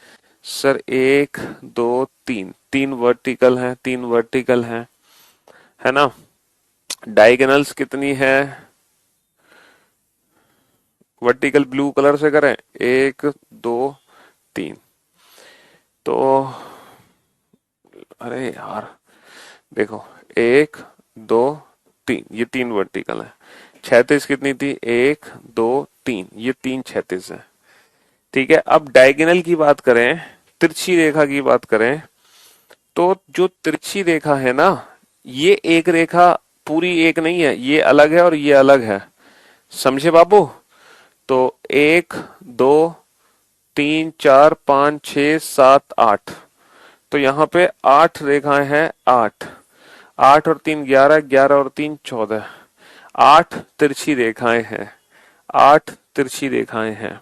सर? 1 2 3, 3 वर्टिकल है, 3 वर्टिकल है ना? डायगोनल्स कितनी है? वर्टिकल ब्लू कलर से करें, 1 2 3। तो अरे यार देखो, 1 2 3, ये 3 वर्टिकल है। क्षैतिज कितनी थी? 1 2 3, ये 3 क्षैतिज है। ठीक है, अब डायगोनल की बात करें, तिरछी रेखा की बात करें, तो जो तिरछी रेखा है ना, ये एक रेखा पूरी एक नहीं है, ये अलग है और ये अलग है। समझे बाबू? तो 1 2 3 4 5 6 7 8, तो यहाँ पे 8 रेखाएं हैं, 8 8 और 3 11, 11 और 3 14, 8 तिरछी रेखाएं हैं, 8 तिरछी रेखाएं हैं।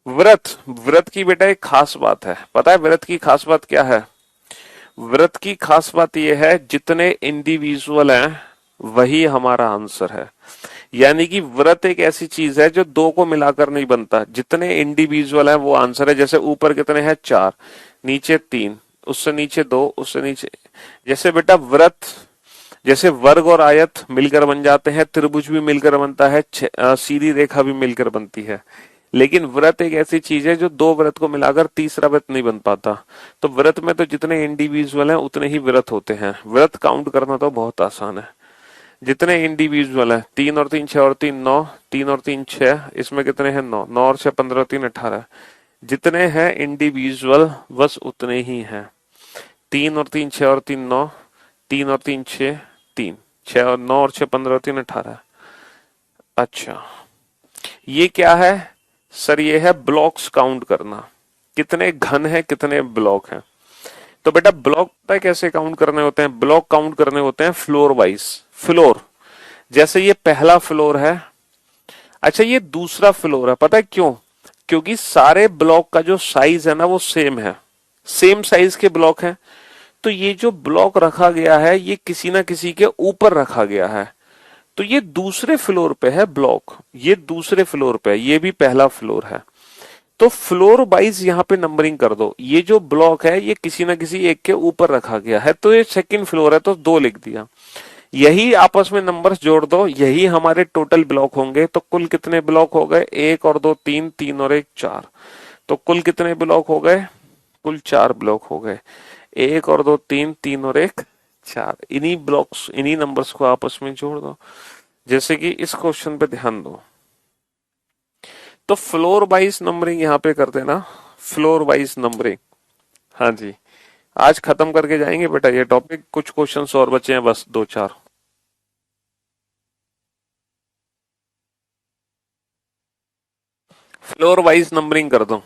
व्रत, व्रत की बेटा एक खास बात है, पता है व्रत की खास बात क्या है? व्रत की खास बात यह है, जितने इंडिविजुअल हैं वही हमारा आंसर है। यानी कि व्रत एक ऐसी चीज है जो दो को मिलाकर नहीं बनता, जितने इंडिविजुअल है वो आंसर है। जैसे ऊपर कितने हैं? 4, नीचे 3, उससे नीचे 2, उससे नीचे। जैसे बेटा व्रत, जैसे वर्ग और आयत मिलकर बन जाते हैं, त्रिभुज भी मिलकर बनता है, सीधी रेखा भी मिलकर बनती है। लेकिन व्रत एक ऐसी चीज है जो दो व्रत को मिलाकर तीसरा व्रत नहीं बन पाता। तो व्रत में तो जितने इंडिविजुअल हैं उतने ही व्रत होते हैं। व्रत काउंट करना तो बहुत आसान है। जितने इंडिविजुअल है, 3 और 3 6 और 3 9, 3 और 3 6, इसमें कितने हैं? 9, 9 और 6 15 और 3 18। जितने हैं इंडिविजुअल बस उतने ही हैं। 3 और 3 6 और 3 9, 3 और 3 6 3, 6 और 9 और 6 15 और 3 18। अच्छा, ये क्या है? सर ये है ब्लॉक्स काउंट करना, कितने घन है कितने ब्लॉक हैं। तो बेटा ब्लॉक पता है कैसे काउंट करने होते हैं, ब्लॉक काउंट करने होते हैं फ्लोर वाइज। फ्लोर, जैसे ये पहला फ्लोर है, अच्छा ये दूसरा फ्लोर है, पता है क्यों? क्योंकि सारे ब्लॉक का जो साइज है ना वो सेम है, सेम साइज के ब्लॉक हैं। तो ये जो ब्लॉक रखा गया है ये किसी ना किसी के ऊपर रखा गया है, तो ये दूसरे फ्लोर पे है ब्लॉक, ये दूसरे फ्लोर पे है, ये भी पहला फ्लोर है। तो फ्लोर वाइज यहाँ पे नंबरिंग कर दो, ये जो ब्लॉक है ये किसी ना किसी एक के ऊपर रखा गया है, तो ये सेकंड फ्लोर है तो 2 लिख दिया। यही आपस में नंबर्स जोड़ दो, यही हमारे टोटल ब्लॉक होंगे। तो कुल कितने ब्लॉक हो गए, 1 और 2 3, 3 और 1 4। तो कुल कितने ब्लॉक हो गए, कुल 4 ब्लॉक हो गए। 1 और 2 3, 3 और 1 4। इन्हीं ब्लॉक्स इन्हीं नंबर्स को आपस में जोड़ दो। जैसे कि इस क्वेश्चन पे ध्यान दो, तो फ्लोर वाइज नंबरिंग यहाँ पे कर देना, फ्लोर वाइज नंबरिंग। हाँ जी, आज खत्म करके जाएंगे बेटा ये टॉपिक, कुछ क्वेश्चंस और बचे हैं बस 2 4। फ्लोर वाइज नंबरिंग कर दो,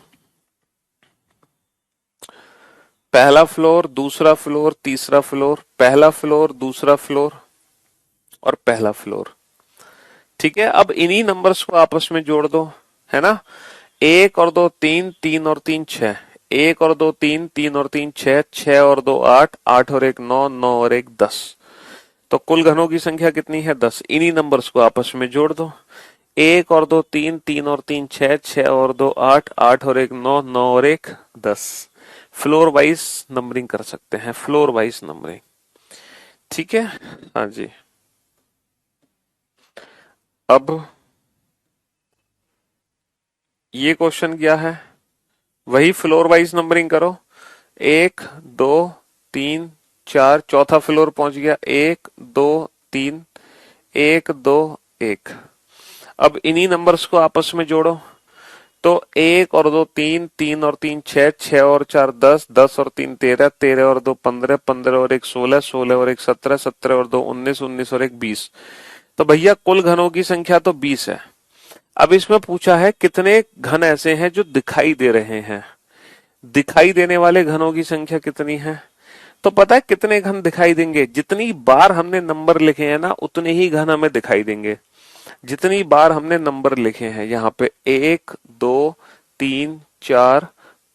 पहला फ्लोर, दूसरा फ्लोर, तीसरा फ्लोर, पहला फ्लोर, दूसरा फ्लोर और पहला फ्लोर। ठीक है, अब इन्हीं नंबर्स को आपस में जोड़ दो, है ना। 1 और 2 3, 3 और 3 6, 1 और 2 3, 3 और 3 6, 6 और 2 8, 8 और 1 9, 9 और 1 10। तो कुल घनों की संख्या कितनी है, 10। इन्हीं नंबर्स को आपस में जोड़ दो, 1 और 2 3, 3 और 3 6, 6 और 2 8, 8 और 1 9, 9 और 1 10। फ्लोर वाइज नंबरिंग कर सकते हैं, फ्लोर वाइज नंबरिंग। ठीक है, हाँ जी। अब ये क्वेश्चन क्या है, वही फ्लोर वाइज नंबरिंग करो। 1 2 3 4, चौथा फ्लोर पहुंच गया, 1 2 3, 1 2 1। अब इन्हीं नंबर्स को आपस में जोड़ो, तो 1 और 2 3, 3 और 3 6, 6 और 4 10, 10 और 3 13, 13 और 2 15, 15 और 1 16, 16 और 1 17, 17 और 2 19, 19 और 1 20। तो भैया कुल घनों की संख्या तो 20 है। अब इसमें पूछा है कितने घन ऐसे हैं जो दिखाई दे रहे हैं, दिखाई देने वाले घनों की संख्या कितनी है। तो पता है कितने घन दिखाई देंगे, जितनी बार हमने नंबर लिखे हैं ना उतने ही घन हमें दिखाई देंगे। जितनी बार हमने नंबर लिखे हैं यहाँ पे 1 2 3 4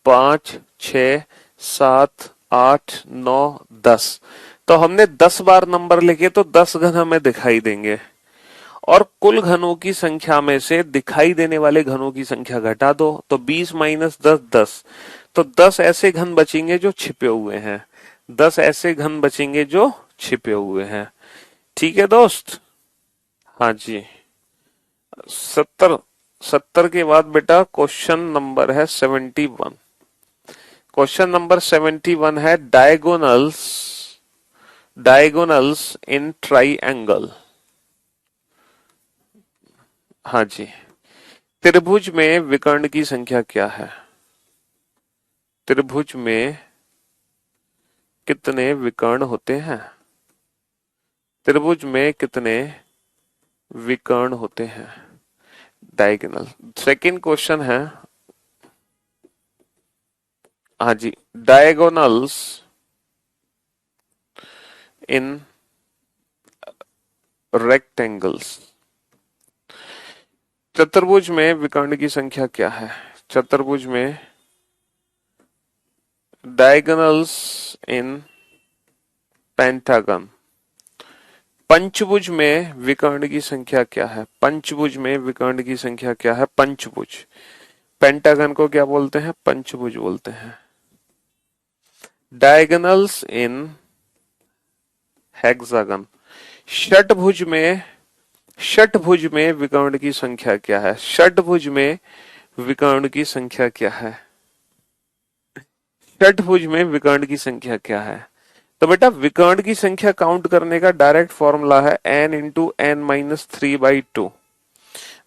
5 6 7 8 9 10, तो हमने 10 बार नंबर लिखे तो 10 घन हमें दिखाई देंगे। और कुल घनों की संख्या में से दिखाई देने वाले घनों की संख्या घटा दो, तो 20 माइनस 10 10। तो 10 ऐसे घन बचेंगे जो छिपे हुए हैं, 10 ऐसे घन बचेंगे जो छिपे हुए हैं। ठीक है दोस्त, हाँ जी। 70 70 के बाद बेटा क्वेश्चन नंबर है 71। क्वेश्चन नंबर 71 है डायगोनल्स, डायगोनल्स इन ट्राइएंगल। हाँ जी, त्रिभुज में विकर्ण की संख्या क्या है, त्रिभुज में कितने विकर्ण होते हैं, त्रिभुज में कितने विकर्ण होते हैं, डायगोनल। सेकंड क्वेश्चन है, हाँ जी, डायगोनल्स इन रेक्टेंगल्स। चतुर्भुज में विकर्ण की संख्या क्या है, चतुर्भुज में डायगोनल्स इन पेंटागन। पंचभुज में विकर्ण की संख्या क्या है, पंचभुज में विकर्ण की संख्या क्या है, पंचभुज। पेंटागन को क्या बोलते हैं, पंचभुज बोलते हैं। डायगोनल्स इन हेक्सागन। षटभुज में, षटभुज में विकर्ण की संख्या क्या है, षटभुज में विकर्ण की संख्या क्या है, षटभुज में विकर्ण की संख्या क्या है। तो बेटा विकर्ण की संख्या काउंट करने का डायरेक्ट फॉर्मूला है n into n minus 3/2,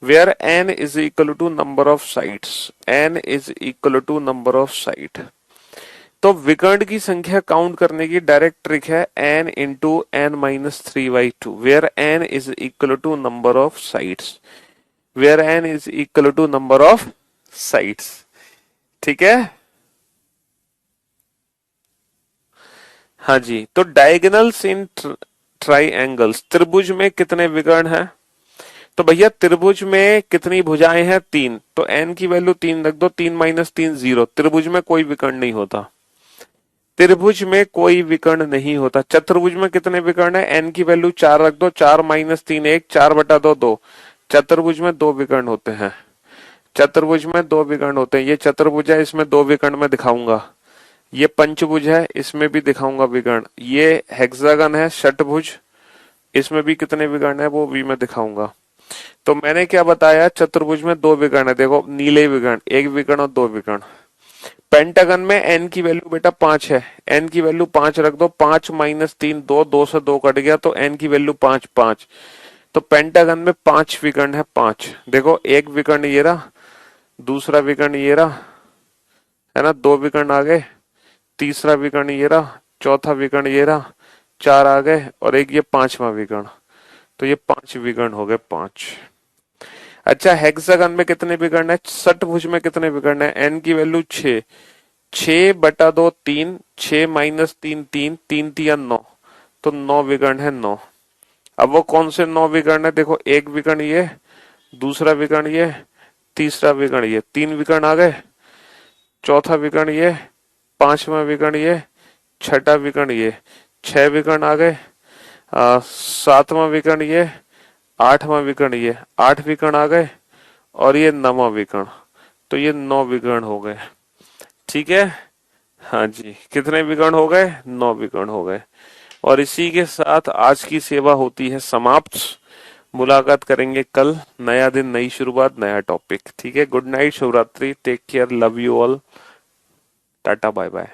where n is equal to number of sides, n is equal to number of side. तो विकर्ण की संख्या काउंट करने की डायरेक्ट ट्रिक है n into n minus 3/2, where n is equal to number of sides, where n is equal to number of sides. ठीक है। हाँ जी, तो डायगोनल्स इन ट्राइएंगल्स, त्रिभुज में कितने विकर्ण हैं? तो भैया त्रिभुज में कितनी भुजाएं हैं? तीन, तो एन की वैल्यू तीन रख दो, 3 - 3 0। त्रिभुज में कोई विकर्ण नहीं होता, त्रिभुज में कोई विकर्ण नहीं होता। चतुर्भुज में कितने विकर्ण है? एन की वैल्यू 4 रख दो, 4 - 3 1, 4/2 2। चतुर्भुज में दो विकर्ण होते हैं, चतुर्भुज में दो विकर्ण होते हैं। ये चतुर्भुज है, इसमें दो विकर्ण मैं दिखाऊंगा। ये पंचभुज है, इसमें भी दिखाऊंगा विकर्ण। ये हेक्सागन है, षटभुज, इसमें भी कितने विकर्ण है वो भी मैं दिखाऊंगा। तो मैंने क्या बताया, चतुर्भुज में दो विकर्ण है, देखो नीले विकर्ण, एक विकर्ण और दो विकर्ण। पेंटागन में एन की वैल्यू बेटा 5 है, एन की वैल्यू 5 रख दो, 5 - 3 2, 2 से 2 कट गया, तो एन की वैल्यू 5 5। तो पेंटागन में 5 विकर्ण है, 5। देखो एक विकर्ण ये रहा, दूसरा विकर्ण ये रहा, है ना, दो विकर्ण आ गए, तीसरा विकर्ण ये रहा, चौथा विकर्ण ये रहा, 4 आ गए, और एक ये पांचवा विकर्ण। तो ये 5 विकर्ण हो गए, 5। अच्छा, हेक्सागन में कितने विकर्ण है? षटभुज में कितने विकर्ण है? एन की वैल्यू 6, 6/2 3, 6 - 3 3, 3 तिया 9, तो 9 विकर्ण है, 9। अब वो कौन से 9 विकर्ण है? देखो एक विकर्ण ये, दूसरा विकर्ण ये, तीसरा विकर्ण ये, 3 विकर्ण आ गए, चौथा विकर्ण ये, पांचवा विकर्ण ये, छठा विकर्ण ये, 6 विकर्ण आ गए, सातवां विकर्ण ये, आठवां विकर्ण ये, 8 विकर्ण आ गए, और ये 9वां विकर्ण। तो ये 9 विकर्ण हो गए। ठीक है। हाँ जी, कितने विकर्ण हो गए? 9 विकर्ण हो गए। और इसी के साथ आज की सेवा होती है समाप्त। मुलाकात करेंगे कल, नया दिन, नई शुरुआत, नया टॉपिक। ठीक है, गुड नाइट, शुभ रात्रि, take care, love you all, tata bye bye.